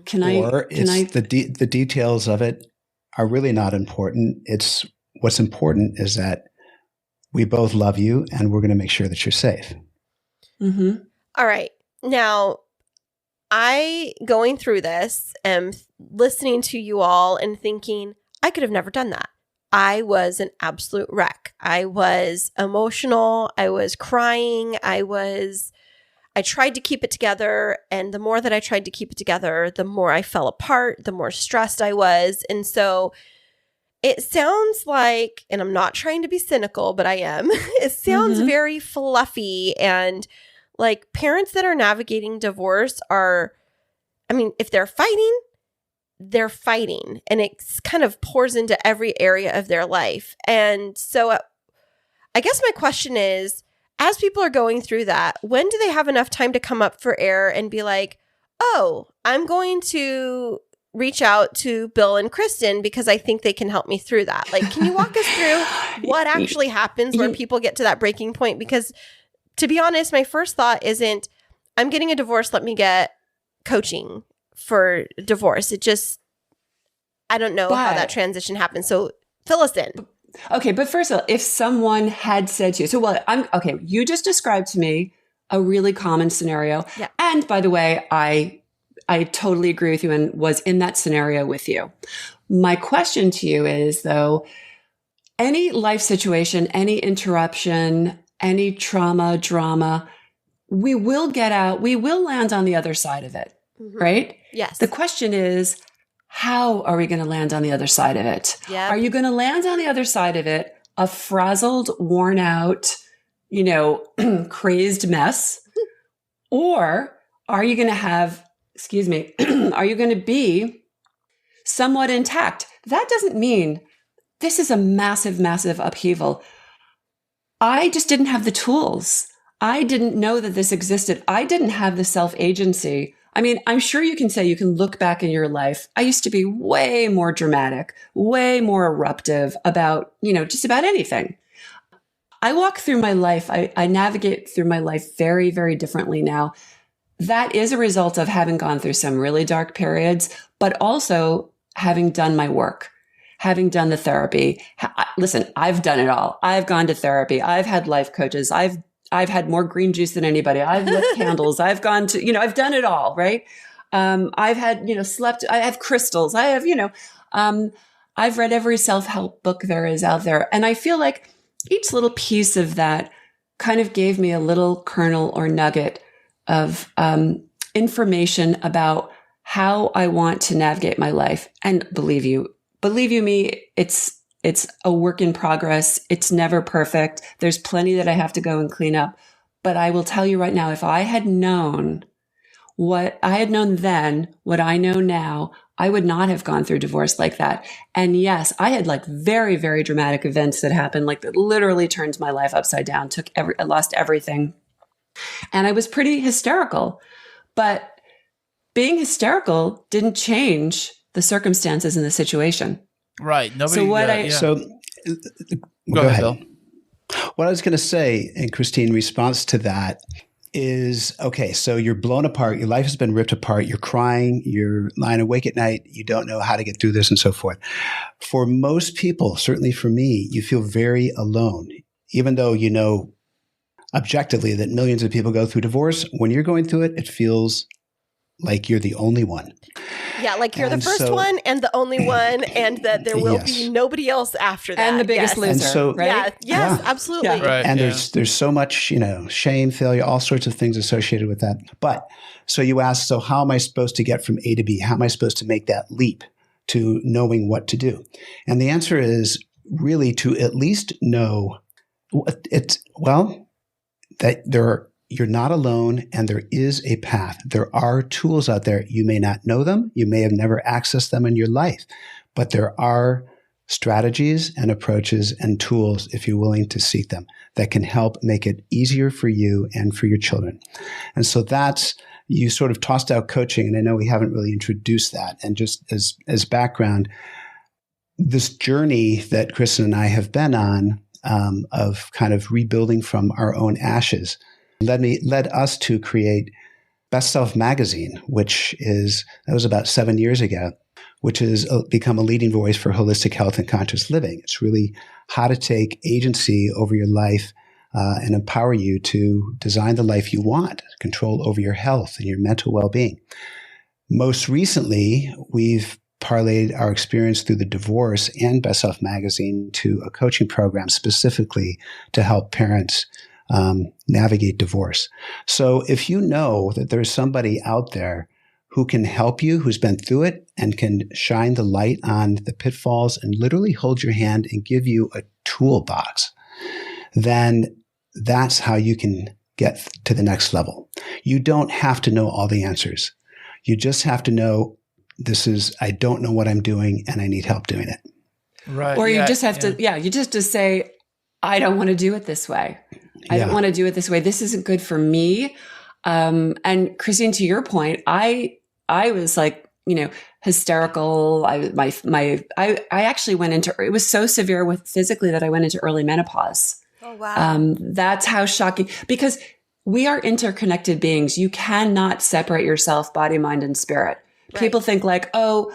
The details of it are really not important. It's what's important is that we both love you and we're going to make sure that you're safe. Mm-hmm. All right. Now, going through this and listening to you all and thinking, I could have never done that. I was an absolute wreck. I was emotional. I was crying. I tried to keep it together. And the more that I tried to keep it together, the more I fell apart, the more stressed I was. And so it sounds like, and I'm not trying to be cynical, but I am, it sounds very fluffy. And like parents that are navigating divorce if they're fighting, and it kind of pours into every area of their life. And so I guess my question is, as people are going through that, when do they have enough time to come up for air and be like, oh, I'm going to reach out to Bill and Kristen because I think they can help me through that? Like, can you walk us through what actually happens when people get to that breaking point? Because to be honest, my first thought isn't, I'm getting a divorce, let me get coaching for divorce. It just, I don't know how that transition happens. So fill us in. Okay, but first of all, if someone had said to you, you just described to me a really common scenario. Yeah. And by the way, I totally agree with you and was in that scenario with you. My question to you is, though, any life situation, any interruption, any trauma, drama, we will get out, we will land on the other side of it, right? Yes. The question is, how are we going to land on the other side of it? Yeah. Are you going to land on the other side of it a frazzled, worn out, crazed mess? Or are you going to have, are you going to be somewhat intact? That doesn't mean this is a massive, massive upheaval. I just didn't have the tools. I didn't know that this existed. I didn't have the self-agency. I mean, I'm sure you can say you can look back in your life. I used to be way more dramatic, way more eruptive about, just about anything. I walk through my life. I navigate through my life very, very differently now. That is a result of having gone through some really dark periods, but also having done my work, having done the therapy. Listen, I've done it all. I've gone to therapy. I've had life coaches. I've had more green juice than anybody. I've lit candles. I've gone to, I've done it all, right? I've had, slept, I have crystals. I have, I've read every self-help book there is out there. And I feel like each little piece of that kind of gave me a little kernel or nugget of information about how I want to navigate my life. And believe you me, it's a work in progress. It's never perfect. There's plenty that I have to go and clean up. But I will tell you right now, if I had known what I had known then, what I know now, I would not have gone through divorce like that. And yes, I had like very, very dramatic events that happened, like that literally turned my life upside down, I lost everything. And I was pretty hysterical. But being hysterical didn't change the circumstances and the situation. Right. Nobody. So go ahead, Bill. What I was going to say, and Kristine, in response to that is, okay, so you're blown apart. Your life has been ripped apart. You're crying. You're lying awake at night. You don't know how to get through this and so forth. For most people, certainly for me, you feel very alone, even though you know objectively that millions of people go through divorce. When you're going through it, it feels like you're the only one. Yeah, like you're the first one and the only one, and that there will be nobody else after that. And the biggest loser, right? Yes, absolutely. Yeah. Right, and there's so much, shame, failure, all sorts of things associated with that. But so you ask, so how am I supposed to get from A to B? How am I supposed to make that leap to knowing what to do? And the answer is really to at least know that you're not alone, and there is a path. There are tools out there. You may not know them. You may have never accessed them in your life, but there are strategies and approaches and tools, if you're willing to seek them, that can help make it easier for you and for your children. And so you sort of tossed out coaching, and I know we haven't really introduced that. And just as background, this journey that Kristen and I have been on of kind of rebuilding from our own ashes led us to create Best Self magazine, that was about 7 years ago, which has become a leading voice for holistic health and conscious living. It's really how to take agency over your life and empower you to design the life you want, control over your health and your mental well-being. Most recently, we've parlayed our experience through the divorce and Best Self magazine to a coaching program specifically to help parents navigate divorce. So if you know that there's somebody out there who can help you, who's been through it and can shine the light on the pitfalls and literally hold your hand and give you a toolbox, then that's how you can get to the next level. You don't have to know all the answers. You just have to know I don't know what I'm doing and I need help doing it. Right. Or you just have to, you just have to say, I don't want to do it this way. I don't want to do it this way. This isn't good for me. And Kristine, to your point, I was like, hysterical. I actually went into, it was so severe physically that I went into early menopause. Oh, wow. That's how shocking, because we are interconnected beings. You cannot separate yourself, body, mind, and spirit. Right. People think like, oh,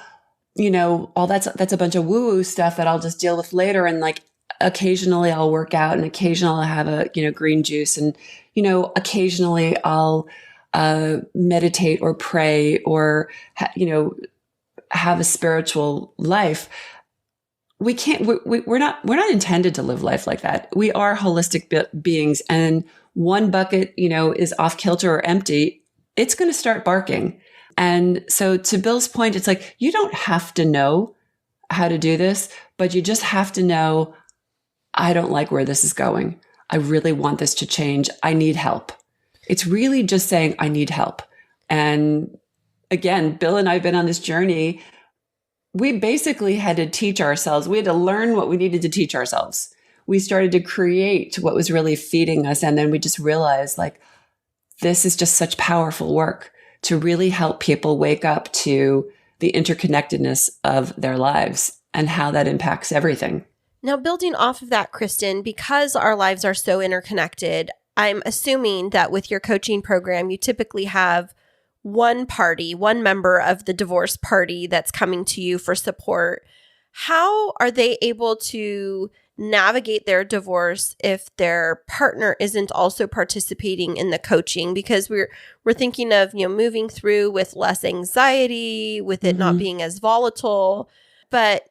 that's a bunch of woo-woo stuff that I'll just deal with later. And like, occasionally I'll work out and occasionally I'll have a, green juice. And, occasionally I'll meditate or pray or, have a spiritual life. We can't, we're not intended to live life like that. We are holistic beings, and one bucket, is off kilter or empty. It's going to start barking. And so to Bill's point, it's like, you don't have to know how to do this, but you just have to know, I don't like where this is going. I really want this to change. I need help. It's really just saying, I need help. And again, Bill and I have been on this journey. We basically had to teach ourselves. We had to learn what we needed to teach ourselves. We started to create what was really feeding us. And then we just realized like, this is just such powerful work to really help people wake up to the interconnectedness of their lives and how that impacts everything. Now, building off of that, Kristen, because our lives are so interconnected, I'm assuming that with your coaching program, you typically have one member of the divorce party that's coming to you for support. How are they able to navigate their divorce if their partner isn't also participating in the coaching? Because we're thinking of, moving through with less anxiety, with it not being as volatile. But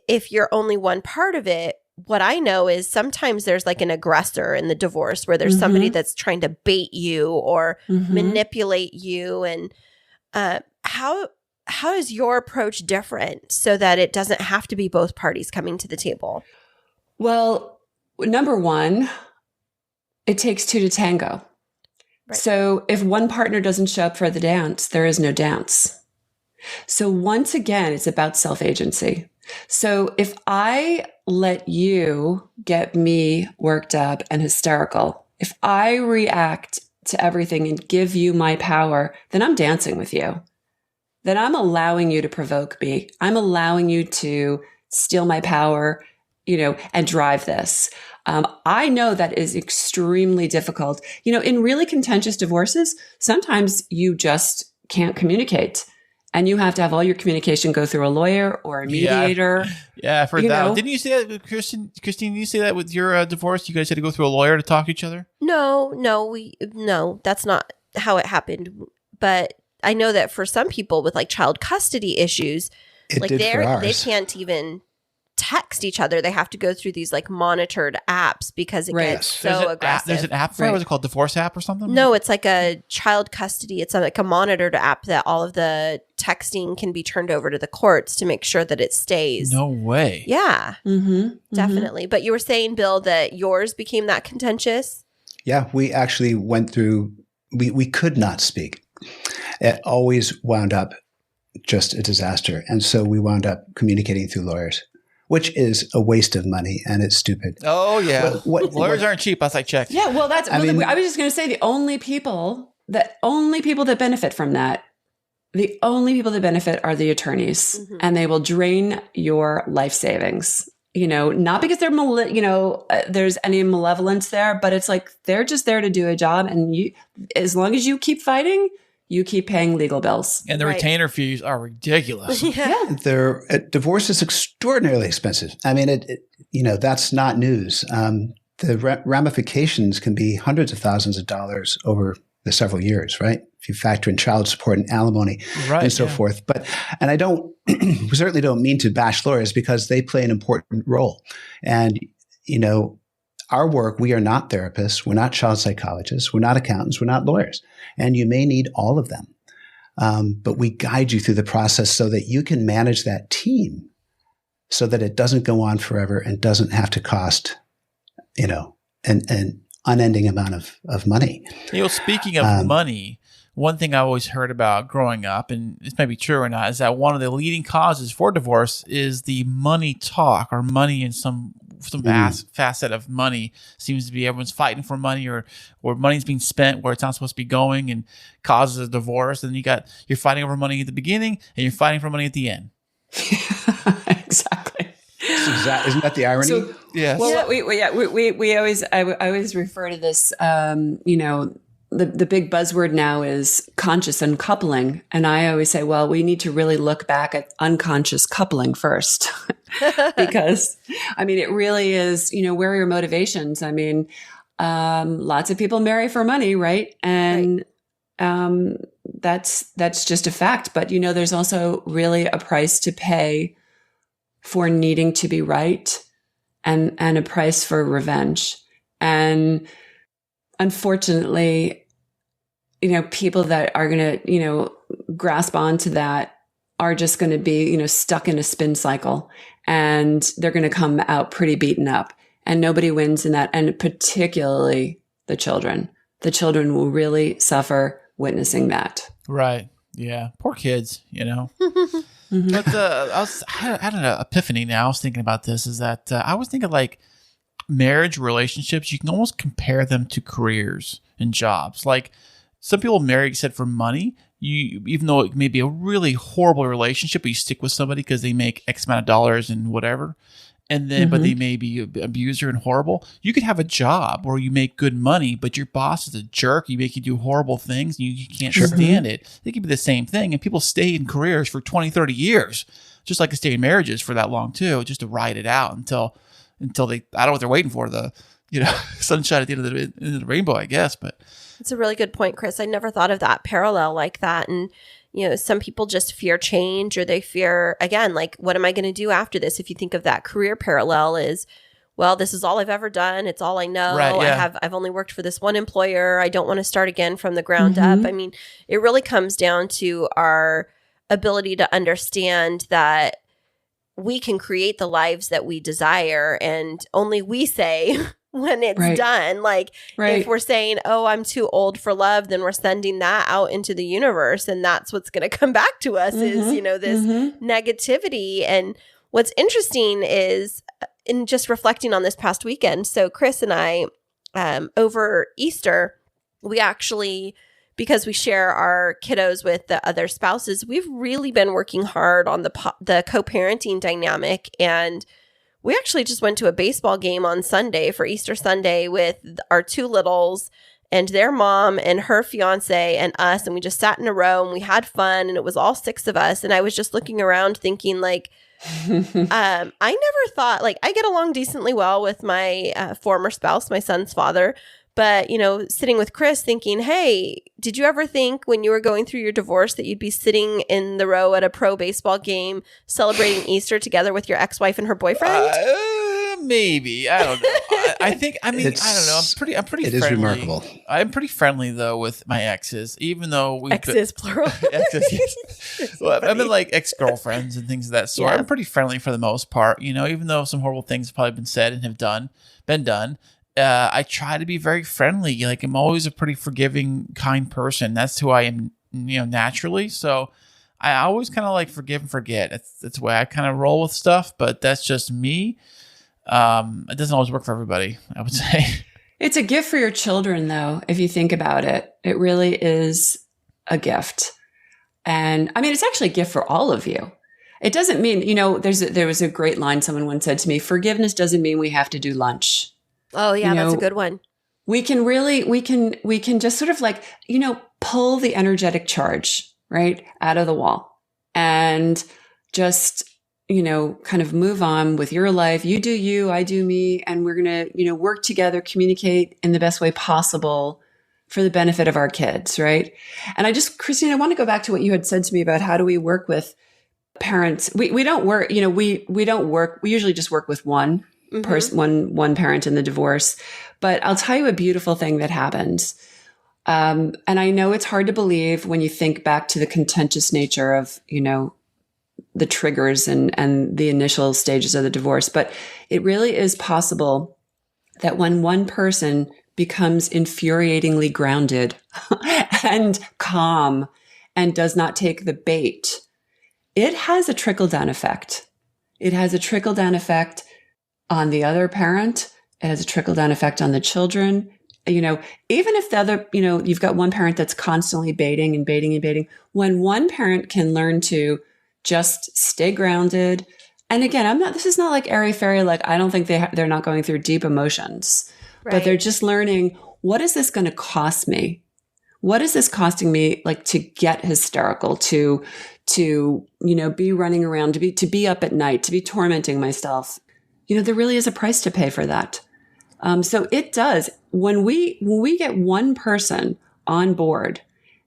if you're only one part of it, what I know is sometimes there's like an aggressor in the divorce where there's somebody that's trying to bait you or manipulate you. And how is your approach different so that it doesn't have to be both parties coming to the table? Well, number one, it takes two to tango. Right. So if one partner doesn't show up for the dance, there is no dance. So once again, it's about self-agency. So if I let you get me worked up and hysterical, if I react to everything and give you my power, then I'm dancing with you. Then I'm allowing you to provoke me. I'm allowing you to steal my power, and drive this. I know that is extremely difficult. In really contentious divorces, sometimes you just can't communicate. And you have to have all your communication go through a lawyer or a mediator. Yeah, I've heard that. Didn't you say that with Kristine? Did you say that with your divorce? You guys had to go through a lawyer to talk to each other? No, that's not how it happened. But I know that for some people with like child custody issues, they can't even text each other. They have to go through these like monitored apps because it gets so aggressive. There's an app for it? Was it called Divorce App or something? No, it's like a child custody. It's like a monitored app that all of the texting can be turned over to the courts to make sure that it stays. No way. Yeah, definitely. But you were saying, Bill, that yours became that contentious? Yeah, we actually went through, we could not speak. It always wound up just a disaster. And so we wound up communicating through lawyers, which is a waste of money and it's stupid. Oh, yeah. Lawyers aren't cheap. I checked. Yeah, well, I was just going to say the only people that benefit from that, the only people that benefit are the attorneys, and they will drain your life savings. Not because there's any malevolence there, but it's like they're just there to do a job, and as long as you keep fighting, you keep paying legal bills. And the retainer fees are ridiculous. Divorce is extraordinarily expensive. I mean, that's not news. The ramifications can be hundreds of thousands of dollars over the several years, right? If you factor in child support and alimony and so forth. And I we certainly don't mean to bash lawyers because they play an important role. And, our work, we are not therapists. We're not child psychologists. We're not accountants. We're not lawyers. And you may need all of them. But we guide you through the process so that you can manage that team so that it doesn't go on forever and doesn't have to cost, an unending amount of money. Speaking of money, one thing I always heard about growing up, and this may be true or not, is that one of the leading causes for divorce is the money talk, or money in some facet of money seems to be everyone's fighting for money, or money's being spent where it's not supposed to be going, and causes a divorce. And you're fighting over money at the beginning and you're fighting for money at the end. Exactly. Isn't that the irony? So, yes. Well, I always refer to this, the big buzzword now is conscious uncoupling. And I always say, well, we need to really look back at unconscious coupling first. Because, it really is, where are your motivations? Lots of people marry for money, right? And that's just a fact. But, there's also really a price to pay for needing to be right, and a price for revenge. And unfortunately, people that are going to, grasp onto that are just going to be, stuck in a spin cycle, and they're going to come out pretty beaten up, and nobody wins in that. And particularly the children will really suffer witnessing that. Right. Yeah. Poor kids, But I had an epiphany now. I was thinking about this, is that I was thinking like marriage relationships, you can almost compare them to careers and jobs. Like some people marry except for money. Even though it may be a really horrible relationship, but you stick with somebody because they make X amount of dollars and whatever. And then, but they may be an abuser and horrible. You could have a job where you make good money, but your boss is a jerk. You make you do horrible things. And you can't stand it. It could be the same thing. And people stay in careers for 20, 30 years, just like they stay in marriages for that long too, just to ride it out until they, I don't know what they're waiting for, the, sunshine at the end of the rainbow, I guess. But it's a really good point, Chris. I never thought of that parallel like that. And some people just fear change, or they fear, again, like, what am I going to do after this? If you think of that career parallel is, well, this is all I've ever done. It's all I know. Right, yeah. I've only worked for this one employer. I don't want to start again from the ground up. It really comes down to our ability to understand that we can create the lives that we desire, and only we say when it's done. Like if we're saying, oh, I'm too old for love, then we're sending that out into the universe, and that's what's going to come back to us is, this negativity. And what's interesting is, in just reflecting on this past weekend, so Kris and I, over Easter, we actually, because we share our kiddos with the other spouses, we've really been working hard on the co-parenting dynamic. And we actually just went to a baseball game on Sunday for Easter Sunday with our two littles and their mom and her fiance and us. And we just sat in a row and we had fun, and it was all 6 of us. And I was just looking around thinking like, I never thought, like, I get along decently well with my former spouse, my son's father. But, sitting with Kris thinking, hey, did you ever think when you were going through your divorce that you'd be sitting in the row at a pro baseball game celebrating Easter together with your ex-wife and her boyfriend? Maybe. I don't know. I don't know. I'm pretty it friendly. Is remarkable. I'm pretty friendly, though, with my exes, even though we exes, plural. Exes, yes. Well, I've been like ex-girlfriends and things of that sort. Yeah. I'm pretty friendly for the most part, even though some horrible things have probably been said and been done. I try to be very friendly. Like, I'm always a pretty forgiving, kind person. That's who I am, naturally. So I always kind of like forgive and forget. That's the way I kind of roll with stuff, but that's just me. It doesn't always work for everybody, I would say. It's a gift for your children, though, if you think about it. It really is a gift. And it's actually a gift for all of you. It doesn't mean, there was a great line someone once said to me, forgiveness doesn't mean we have to do lunch. Oh, yeah, that's a good one. we can just sort of like, pull the energetic charge right out of the wall and just, kind of move on with your life. You do you, I do me, and we're going to, work together, communicate in the best way possible for the benefit of our kids. Right. And Kristine, I want to go back to what you had said to me about how do we work with parents. We don't work, we don't work. We usually just work with one person, one parent in the divorce. But I'll tell you a beautiful thing that happens. And I know it's hard to believe when you think back to the contentious nature of, the triggers and the initial stages of the divorce. But it really is possible that when one person becomes infuriatingly grounded and calm and does not take the bait, it has a trickle-down effect. It has a trickle-down effect on the other parent. It has a trickle-down effect on the children. Even if the other, you've got one parent that's constantly baiting and baiting and baiting, when one parent can learn to just stay grounded. And again, this is not like airy-fairy, like I don't think they're not going through deep emotions, but they're just learning, what is this going to cost me? What is this costing me, like, to get hysterical, to be running around, to be up at night, to be tormenting myself? There really is a price to pay for that. So it does. When we get one person on board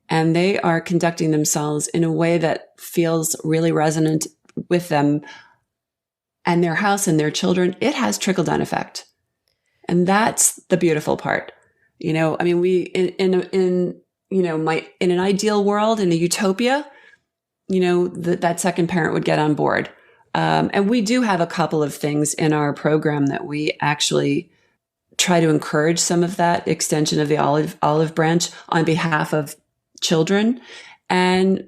and they are conducting themselves in a way that feels really resonant with them and their house and their children, it has trickle-down effect. And that's the beautiful part. We in an ideal world, in a utopia, that second parent would get on board. And we do have a couple of things in our program that we actually try to encourage some of that extension of the olive branch on behalf of children. And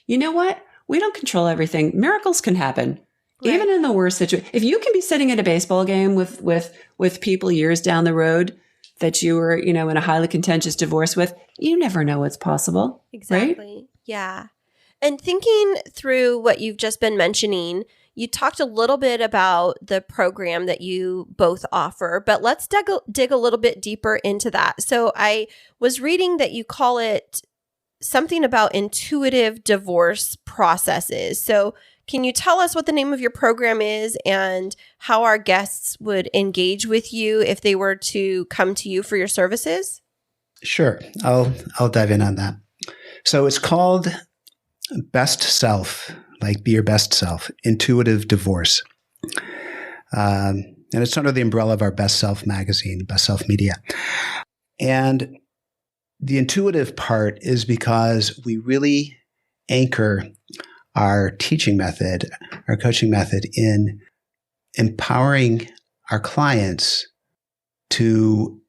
you know what? We don't control everything. Miracles can happen. Right. Even in the worst situation. If you can be sitting at a baseball game with people years down the road that you were, in a highly contentious divorce with, you never know what's possible. Exactly. Right? Yeah. And thinking through what you've just been mentioning, you talked a little bit about the program that you both offer, but let's dig a little bit deeper into that. So I was reading that you call it something about intuitive divorce processes. So can you tell us what the name of your program is and how our guests would engage with you if they were to come to you for your services? Sure. I'll dive in on that. So it's called Best Self, like be your best self, Intuitive Divorce. And it's under the umbrella of our Best Self magazine, Best Self Media. And the intuitive part is because we really anchor our teaching method, our coaching method, in empowering our clients to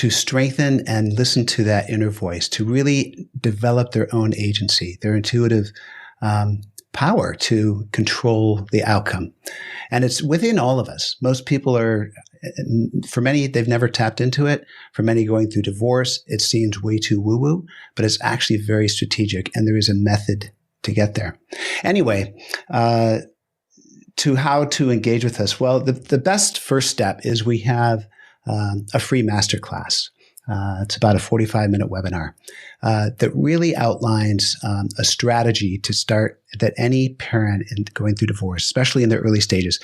strengthen and listen to that inner voice, to really develop their own agency, their intuitive power to control the outcome. And it's within all of us. Most people for many, they've never tapped into it. For many going through divorce, it seems way too woo-woo, but it's actually very strategic, and there is a method to get there. Anyway, to how to engage with us. Well, the best first step is we have a free masterclass. It's about a 45-minute webinar that really outlines a strategy to start that any parent going through divorce, especially in the early stages,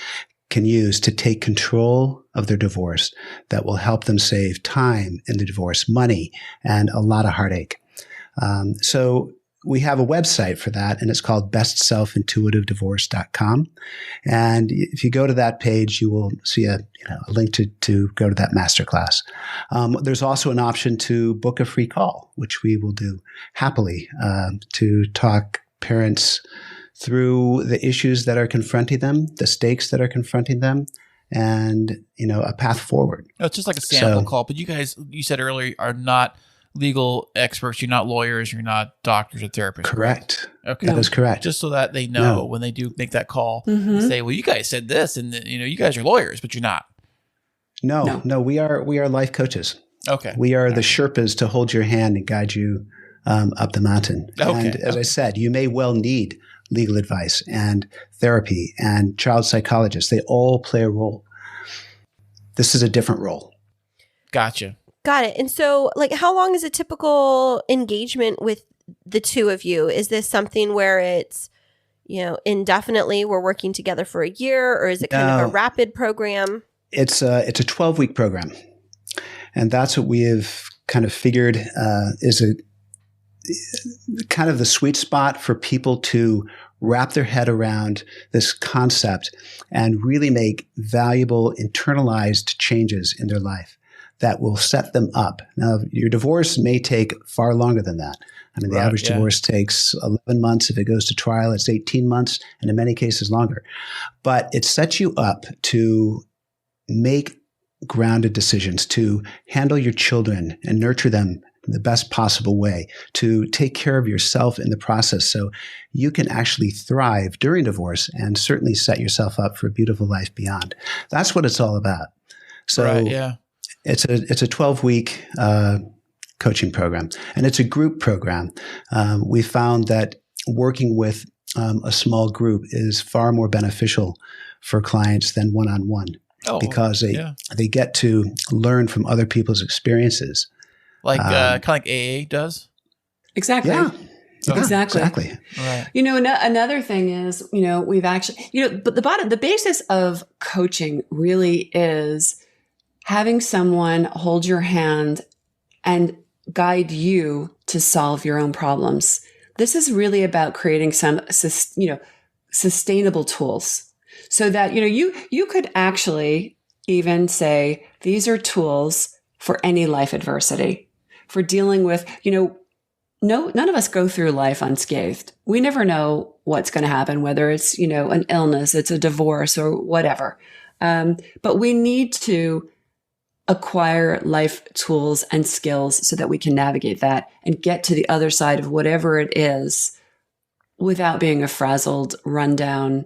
can use to take control of their divorce that will help them save time in the divorce, money, and a lot of heartache. So we have a website for that, and it's called bestselfintuitivedivorce.com. And if you go to that page, you will see a link to go to that masterclass. There's also an option to book a free call, which we will do happily to talk parents through the issues that are confronting them, the stakes that are confronting them, and a path forward. It's just like a sample call. But you guys, you said earlier, are not legal experts. You're not lawyers. You're not doctors or therapists. Correct. Okay. That is correct. Just so that they know when they do make that call, say, well, you guys said this, and you guys are lawyers, but you're not. No, we are life coaches. Okay. We are the Sherpas to hold your hand and guide you up the mountain. Okay. And as I said, you may well need legal advice and therapy and child psychologists. They all play a role. This is a different role. Gotcha. Got it. And so, like, how long is a typical engagement with the two of you? Is this something where it's, indefinitely we're working together for a year, or is it kind of a rapid program? It's a 12-week program. And that's what we have kind of figured is a kind of the sweet spot for people to wrap their head around this concept and really make valuable internalized changes in their life that will set them up. Now, your divorce may take far longer than that. I mean, the average divorce takes 11 months. If it goes to trial, it's 18 months, and in many cases longer. But it sets you up to make grounded decisions, to handle your children and nurture them in the best possible way, to take care of yourself in the process so you can actually thrive during divorce and certainly set yourself up for a beautiful life beyond. That's what it's all about. So it's a 12-week coaching program, and it's a group program. We found that working with a small group is far more beneficial for clients than one-on-one because they get to learn from other people's experiences. Like kind of like AA does? Exactly. Yeah. Exactly. Right. Another thing is, we've actually, but the basis of coaching really is having someone hold your hand and guide you to solve your own problems. This is really about creating some, sustainable tools so that, you could actually even say, these are tools for any life adversity, for dealing with, none of us go through life unscathed. We never know what's going to happen, whether it's, an illness, it's a divorce or whatever. But we need to acquire life tools and skills so that we can navigate that and get to the other side of whatever it is without being a frazzled, rundown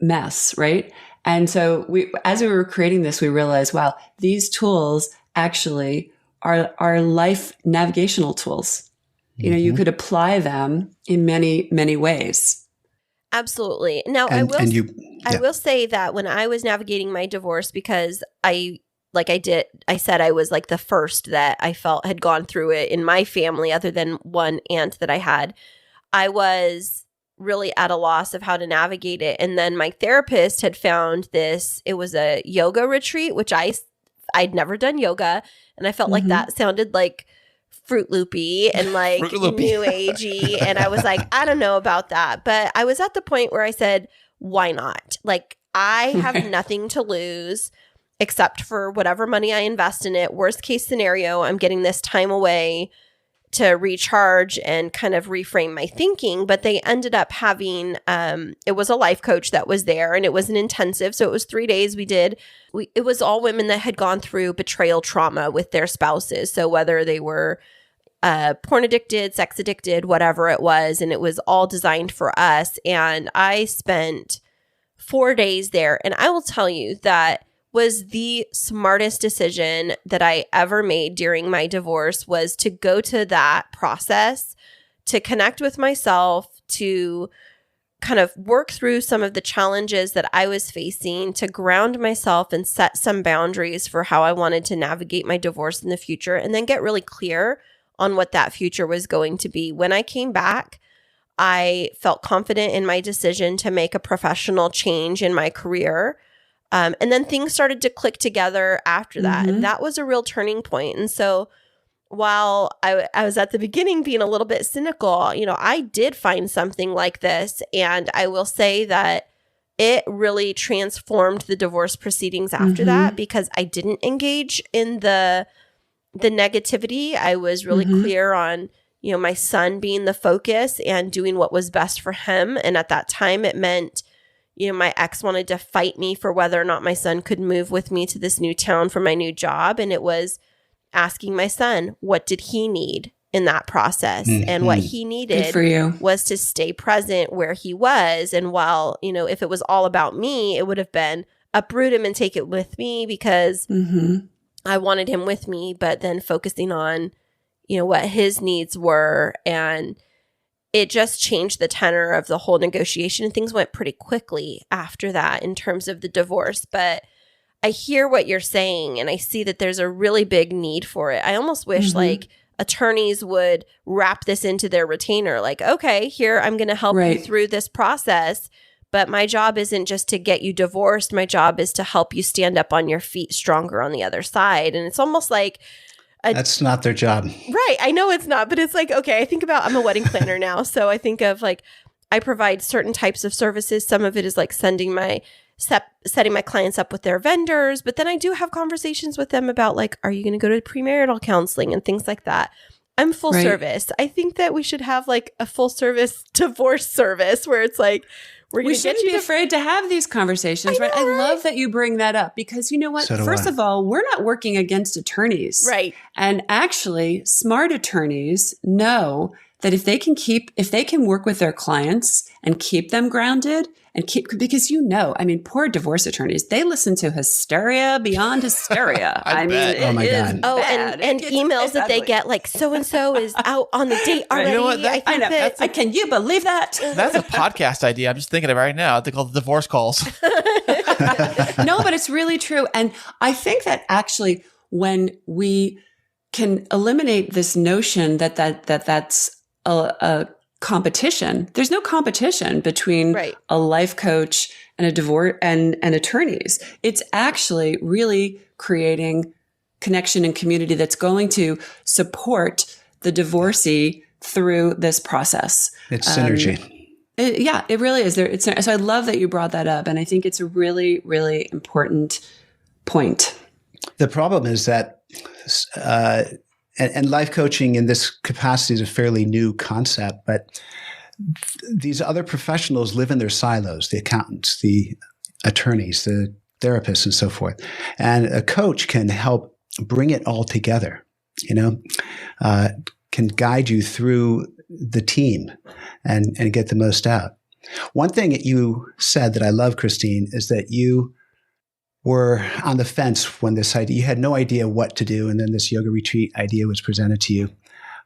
mess, right? And so as we were creating this, we realized, wow, these tools actually are life navigational tools. You could apply them in many, many ways. Absolutely. Now, I will say that when I was navigating my divorce, because I said I was like the first that I felt had gone through it in my family, other than one aunt that I had, I was really at a loss of how to navigate it. And then my therapist had found this, it was a yoga retreat, which I'd never done yoga. And I felt like that sounded like Fruit Loopy and like New Agey. And I was like, I don't know about that. But I was at the point where I said, why not? Like, I have nothing to lose except for whatever money I invest in it. Worst case scenario, I'm getting this time away to recharge and kind of reframe my thinking. But they ended up having, it was a life coach that was there, and it was an intensive. So it was 3 days it was all women that had gone through betrayal trauma with their spouses. So whether they were porn addicted, sex addicted, whatever it was, and it was all designed for us. And I spent 4 days there. And I will tell you that was the smartest decision that I ever made during my divorce, was to go to that process, to connect with myself, to kind of work through some of the challenges that I was facing, to ground myself and set some boundaries for how I wanted to navigate my divorce in the future, and then get really clear on what that future was going to be. When I came back, I felt confident in my decision to make a professional change in my career. And then things started to click together after that. And that was a real turning point. And so while I was at the beginning being a little bit cynical, I did find something like this. And I will say that it really transformed the divorce proceedings after that, because I didn't engage in the negativity. I was really clear on, my son being the focus and doing what was best for him. And at that time, it meant my ex wanted to fight me for whether or not my son could move with me to this new town for my new job. And it was asking my son, what did he need in that process? And what he needed was to stay present where he was. And while, if it was all about me, it would have been uproot him and take it with me, because I wanted him with me, but then focusing on, what his needs were. And it just changed the tenor of the whole negotiation, and things went pretty quickly after that in terms of the divorce. But I hear what you're saying, and I see that there's a really big need for it. I almost wish like attorneys would wrap this into their retainer. Like, okay, here, I'm going to help you through this process, but my job isn't just to get you divorced. My job is to help you stand up on your feet stronger on the other side. And it's almost like that's not their job. Right. I know it's not, but it's like, okay, I think about, I'm a wedding planner now. So I think of like, I provide certain types of services. Some of it is like setting my clients up with their vendors. But then I do have conversations with them about like, are you going to go to premarital counseling and things like that? I'm full service. I think that we should have like a full service divorce service where it's like, we shouldn't be afraid to have these conversations, right? I love that you bring that up because you know what? First of all, we're not working against attorneys. Right. And actually, smart attorneys know that if they can work with their clients and keep them grounded because I mean, poor divorce attorneys, they listen to hysteria beyond hysteria. I mean, oh my God. Oh, and emails that they get like, so-and-so is out on the date already. You know what? I know. Can you believe that? That's a podcast idea. I'm just thinking of it right now. They call it divorce calls. No, but it's really true. And I think that actually when we can eliminate this notion that's a competition. There's no competition between a life coach and a divorce and attorneys. It's actually really creating connection and community that's going to support the divorcee through this process. It's synergy. It really is. So I love that you brought that up. And I think it's a really, really important point. The problem is that and life coaching in this capacity is a fairly new concept, but these other professionals live in their silos, the accountants, the attorneys, the therapists, and so forth. And a coach can help bring it all together, can guide you through the team and get the most out. One thing that you said that I love, Kristine, is that you were on the fence when you had no idea what to do. And then this yoga retreat idea was presented to you,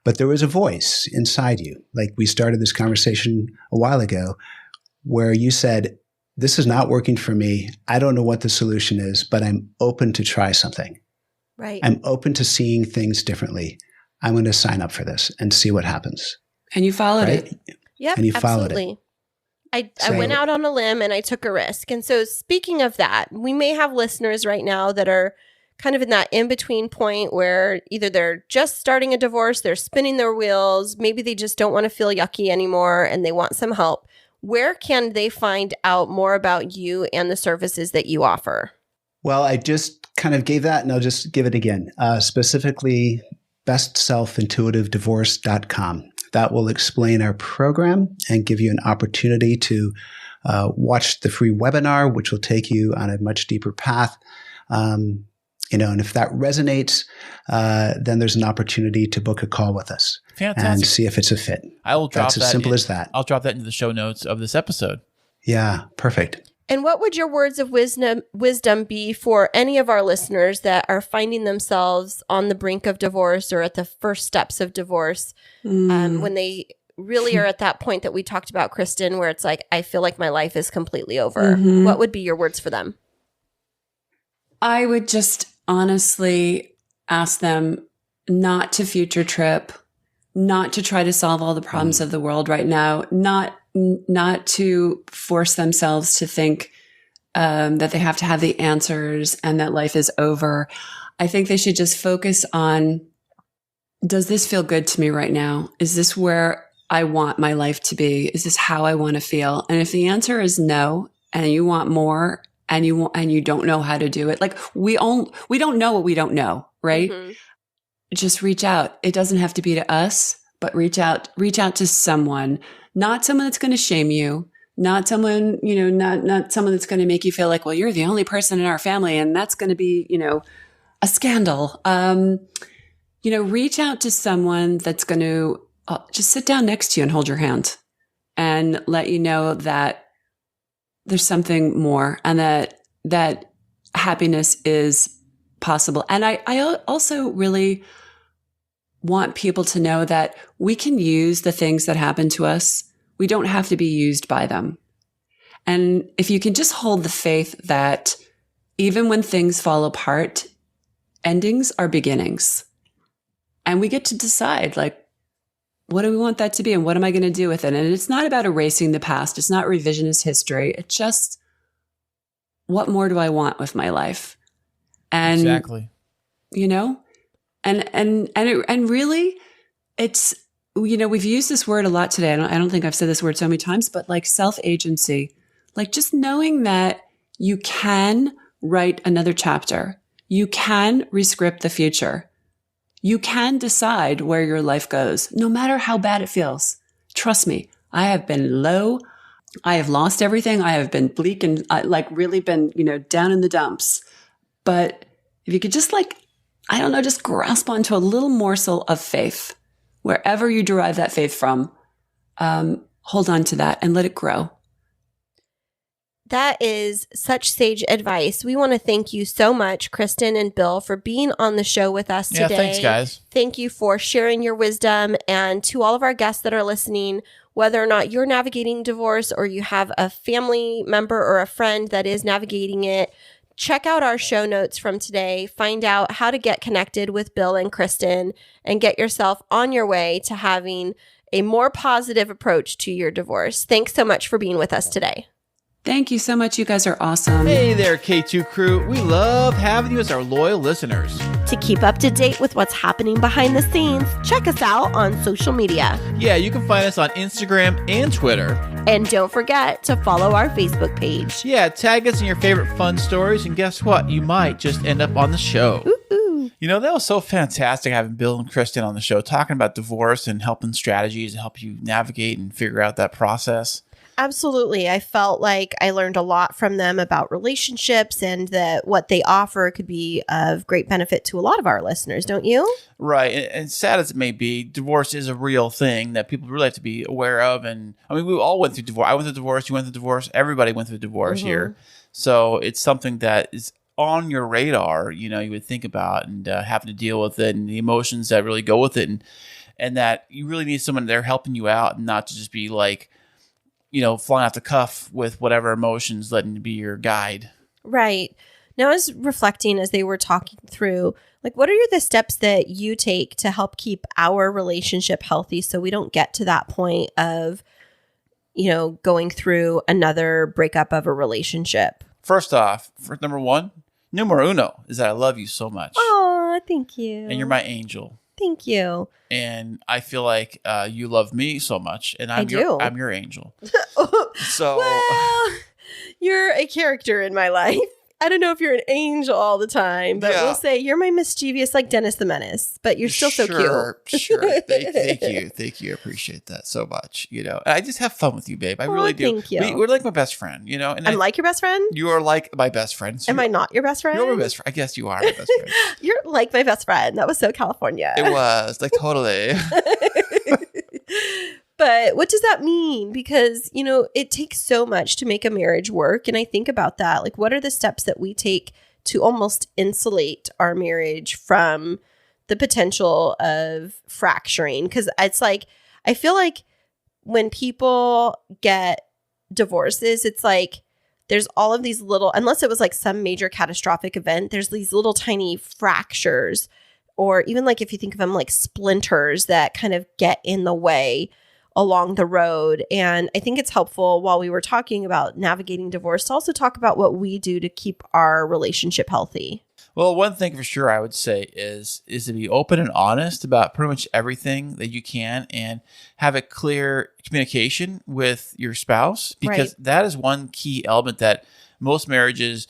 but there was a voice inside you. Like we started this conversation a while ago where you said, this is not working for me. I don't know what the solution is, but I'm open to try something. Right. I'm open to seeing things differently. I'm going to sign up for this and see what happens. And you followed it. Yep, and you followed it. I went out on a limb and I took a risk. And so speaking of that, we may have listeners right now that are kind of in that in-between point where either they're just starting a divorce, they're spinning their wheels, maybe they just don't want to feel yucky anymore and they want some help. Where can they find out more about you and the services that you offer? Well, I just kind of gave that and I'll just give it again. Specifically, bestselfintuitivedivorce.com. That will explain our program and give you an opportunity to watch the free webinar, which will take you on a much deeper path. And if that resonates, then there's an opportunity to book a call with us. Fantastic. And see if it's a fit. I will drop That's as simple as that. I'll drop that into the show notes of this episode. Yeah, perfect. And what would your words of wisdom be for any of our listeners that are finding themselves on the brink of divorce or at the first steps of divorce when they really are at that point that we talked about, Kristen, where it's like, I feel like my life is completely over. Mm-hmm. What would be your words for them? I would just honestly ask them not to future trip, not to try to solve all the problems of the world right now, not to force themselves to think that they have to have the answers and that life is over. I think they should just focus on, does this feel good to me right now? Is this where I want my life to be? Is this how I want to feel? And if the answer is no, and you want more, and you don't know how to do it, like we don't know what we don't know, right? Mm-hmm. Just reach out. It doesn't have to be to us, but reach out to someone. Not someone that's going to shame you, not someone, not someone that's going to make you feel like, well, you're the only person in our family and that's going to be, a scandal. Reach out to someone that's going to just sit down next to you and hold your hand and let you know that there's something more and that happiness is possible. And I also really want people to know that we can use the things that happen to us. We don't have to be used by them. And if you can just hold the faith that even when things fall apart, endings are beginnings. And we get to decide, like, what do we want that to be? And what am I going to do with it? And it's not about erasing the past. It's not revisionist history. It's just, what more do I want with my life? And exactly. You know, and really, it's, you know, we've used this word a lot today. I don't think I've said this word so many times, but like self-agency, like just knowing that you can write another chapter. You can rescript the future. You can decide where your life goes, no matter how bad it feels. Trust me, I have been low. I have lost everything. I have been bleak and like really been, you know, down in the dumps. But if you could just like, I don't know, just grasp onto a little morsel of faith, wherever you derive that faith from, hold on to that and let it grow. That is such sage advice. We want to thank you so much, Kristen and Bill, for being on the show with us today. Yeah, thanks, guys. Thank you for sharing your wisdom. And to all of our guests that are listening, whether or not you're navigating divorce or you have a family member or a friend that is navigating it, check out our show notes from today. Find out how to get connected with Bill and Kristen and get yourself on your way to having a more positive approach to your divorce. Thanks so much for being with us today. Thank you so much. You guys are awesome. Hey there, K2 crew. We love having you as our loyal listeners. To keep up to date with what's happening behind the scenes, check us out on social media. Yeah, you can find us on Instagram and Twitter. And don't forget to follow our Facebook page. Yeah, tag us in your favorite fun stories, and guess what? You might just end up on the show. Ooh. You know, that was so fantastic having Bill and Kristen on the show, talking about divorce and helping strategies and help you navigate and figure out that process. Absolutely. I felt like I learned a lot from them about relationships and that what they offer could be of great benefit to a lot of our listeners, don't you? Right. And sad as it may be, divorce is a real thing that people really have to be aware of. And I mean, we all went through divorce. I went through divorce. You went through divorce. Everybody went through divorce here. So it's something that is on your radar, you know, you would think about and having to deal with it and the emotions that really go with it. And that you really need someone there helping you out and not to just be like, you know, flying off the cuff with whatever emotions, letting it be your guide. Right. Now, I was reflecting as they were talking through, like, what are the steps that you take to help keep our relationship healthy so we don't get to that point of, you know, going through another breakup of a relationship? First off, number one, numero uno, is that I love you so much. Oh, thank you. And you're my angel. Thank you. And I feel like you love me so much, and I'm your angel. So, well, you're a character in my life. I don't know if you're an angel all the time, but we'll say you're my mischievous, like Dennis the Menace. But you're still so cute. Sure. Thank you. I appreciate that so much. You know, and I just have fun with you, babe. I really do. Thank you. We're like my best friend. You know, and I'm like your best friend. You are like my best friend. So Am I not your best friend? You're my best friend. I guess you are my best friend. You're like my best friend. That was so California. It was like totally. But what does that mean? Because, you know, it takes so much to make a marriage work. And I think about that. Like, what are the steps that we take to almost insulate our marriage from the potential of fracturing? Because it's like, I feel like when people get divorces, it's like there's all of these little, unless it was like some major catastrophic event, there's these little tiny fractures, or even like if you think of them like splinters that kind of get in the way along the road. And I think it's helpful while we were talking about navigating divorce to also talk about what we do to keep our relationship healthy. Well, one thing for sure I would say is to be open and honest about pretty much everything that you can and have a clear communication with your spouse, because that is one key element that most marriages,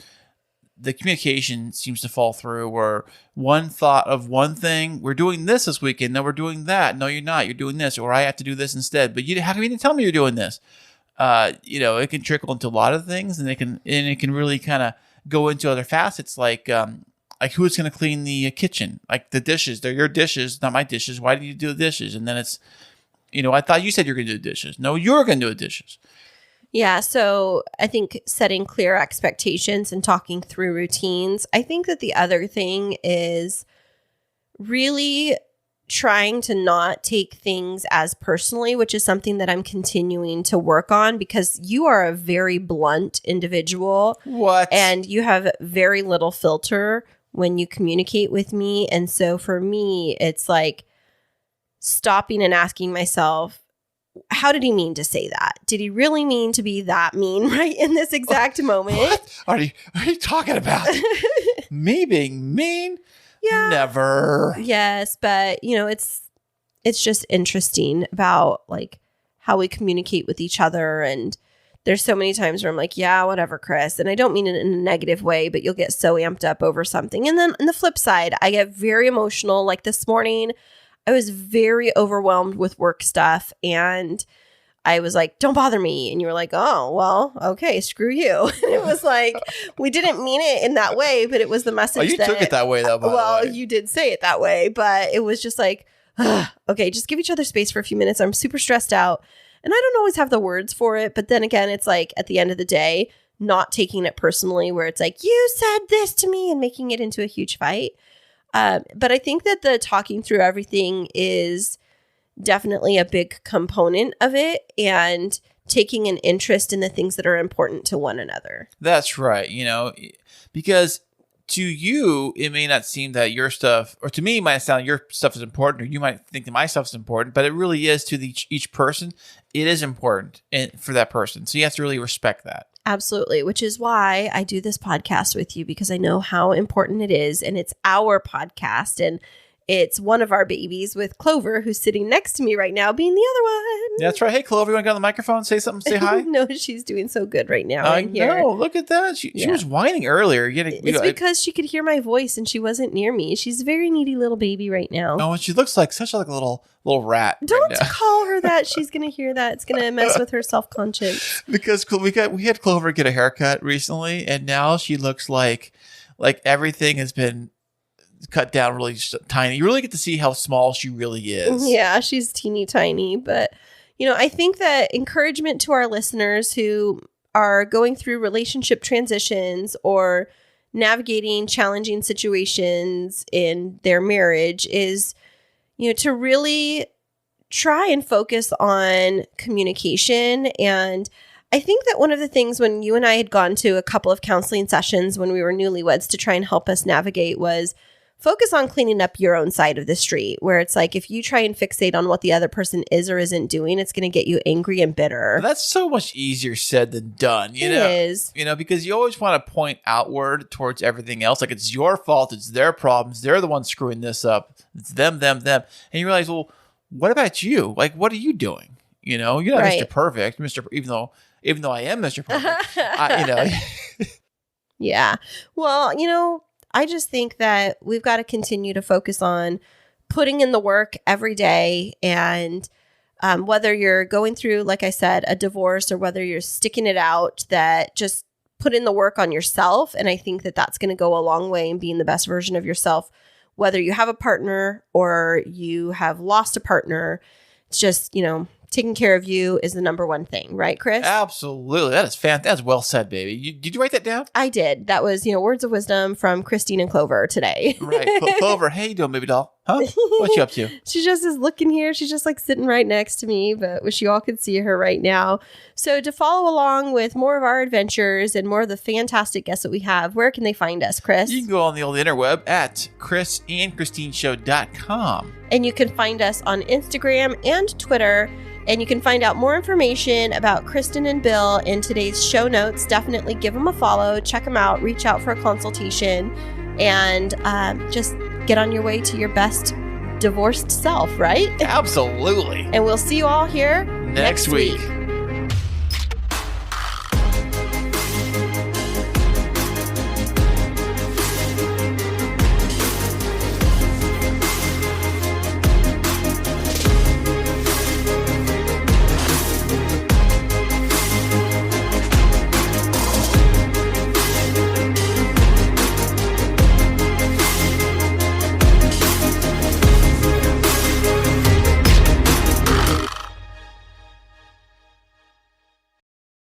the communication seems to fall through, where one thought of one thing, we're doing this weekend, no, we're doing that, no, you're not, you're doing this, or I have to do this instead, but how come you didn't tell me you're doing this? You know, it can trickle into a lot of things, and it can really kind of go into other facets, like who's going to clean the kitchen, like the dishes, they're your dishes, not my dishes, why do you do the dishes? And then it's, you know, I thought you said you're going to do the dishes, no, you're going to do the dishes. Yeah, so I think setting clear expectations and talking through routines. I think that the other thing is really trying to not take things as personally, which is something that I'm continuing to work on because you are a very blunt individual. What? And you have very little filter when you communicate with me. And so for me, it's like stopping and asking myself, how did he mean to say that? Did he really mean to be that mean right in this exact moment? What are you talking about? Me being mean? Yeah. Never. Yes, but it's just interesting about like how we communicate with each other. And there's so many times where I'm like, yeah, whatever, Kris. And I don't mean it in a negative way, but you'll get so amped up over something. And then on the flip side, I get very emotional. Like this morning, I was very overwhelmed with work stuff. And I was like, don't bother me. And you were like, oh, well, okay, screw you. And it was like, we didn't mean it in that way, but it was the message. Oh, you took it that way, though, by the way. You did say it that way, but it was just like, okay, just give each other space for a few minutes. I'm super stressed out. And I don't always have the words for it. But then again, it's like at the end of the day, not taking it personally where it's like, you said this to me and making it into a huge fight. But I think that the talking through everything is definitely a big component of it, and taking an interest in the things that are important to one another. That's right. Because to you, it may not seem that your stuff, or to me, it might sound your stuff is important, or you might think that my stuff is important, but it really is to each person. It is important for that person. So you have to really respect that. Absolutely, which is why I do this podcast with you, because I know how important it is, and it's our podcast, and it's one of our babies with Clover, who's sitting next to me right now, being the other one. That's right. Hey, Clover, you want to get on the microphone, say something, say hi? No, she's doing so good right now. I know. Look at that. She was whining earlier. It's because she could hear my voice and she wasn't near me. She's a very needy little baby right now. Oh, and she looks like such a little rat. Don't call her that. She's going to hear that. It's going to mess with her self-conscience. Because we had Clover get a haircut recently, and now she looks like everything has been cut down really tiny. You really get to see how small she really is. Yeah, she's teeny tiny. But, I think that encouragement to our listeners who are going through relationship transitions or navigating challenging situations in their marriage is, to really try and focus on communication. And I think that one of the things when you and I had gone to a couple of counseling sessions when we were newlyweds to try and help us navigate was focus on cleaning up your own side of the street, where it's like if you try and fixate on what the other person is or isn't doing, it's going to get you angry and bitter. That's so much easier said than done. It is. Because you always want to point outward towards everything else. Like it's your fault. It's their problems. They're the ones screwing this up. It's them. And you realize, well, what about you? Like, what are you doing? You're not Mr. Perfect, even though I am Mr. Perfect. Yeah. Well, I just think that we've got to continue to focus on putting in the work every day. And whether you're going through, like I said, a divorce, or whether you're sticking it out, that just put in the work on yourself. And I think that that's going to go a long way in being the best version of yourself, whether you have a partner or you have lost a partner. It's just, taking care of you is the number one thing, right, Kris? Absolutely. That is fantastic. That's well said, baby. Did you write that down? I did. That was, words of wisdom from Christine and Clover today. Right. Clover, how you doing, baby doll? Huh? What you up to? She just is looking here. She's just like sitting right next to me, but wish you all could see her right now. So to follow along with more of our adventures and more of the fantastic guests that we have, where can they find us, Kris? You can go on the old interweb at KrisandKristineShow.com. And you can find us on Instagram and Twitter. And you can find out more information about Kristen and Bill in today's show notes. Definitely give them a follow, check them out, reach out for a consultation, and just get on your way to your best divorced self, right? Absolutely. And we'll see you all here next week.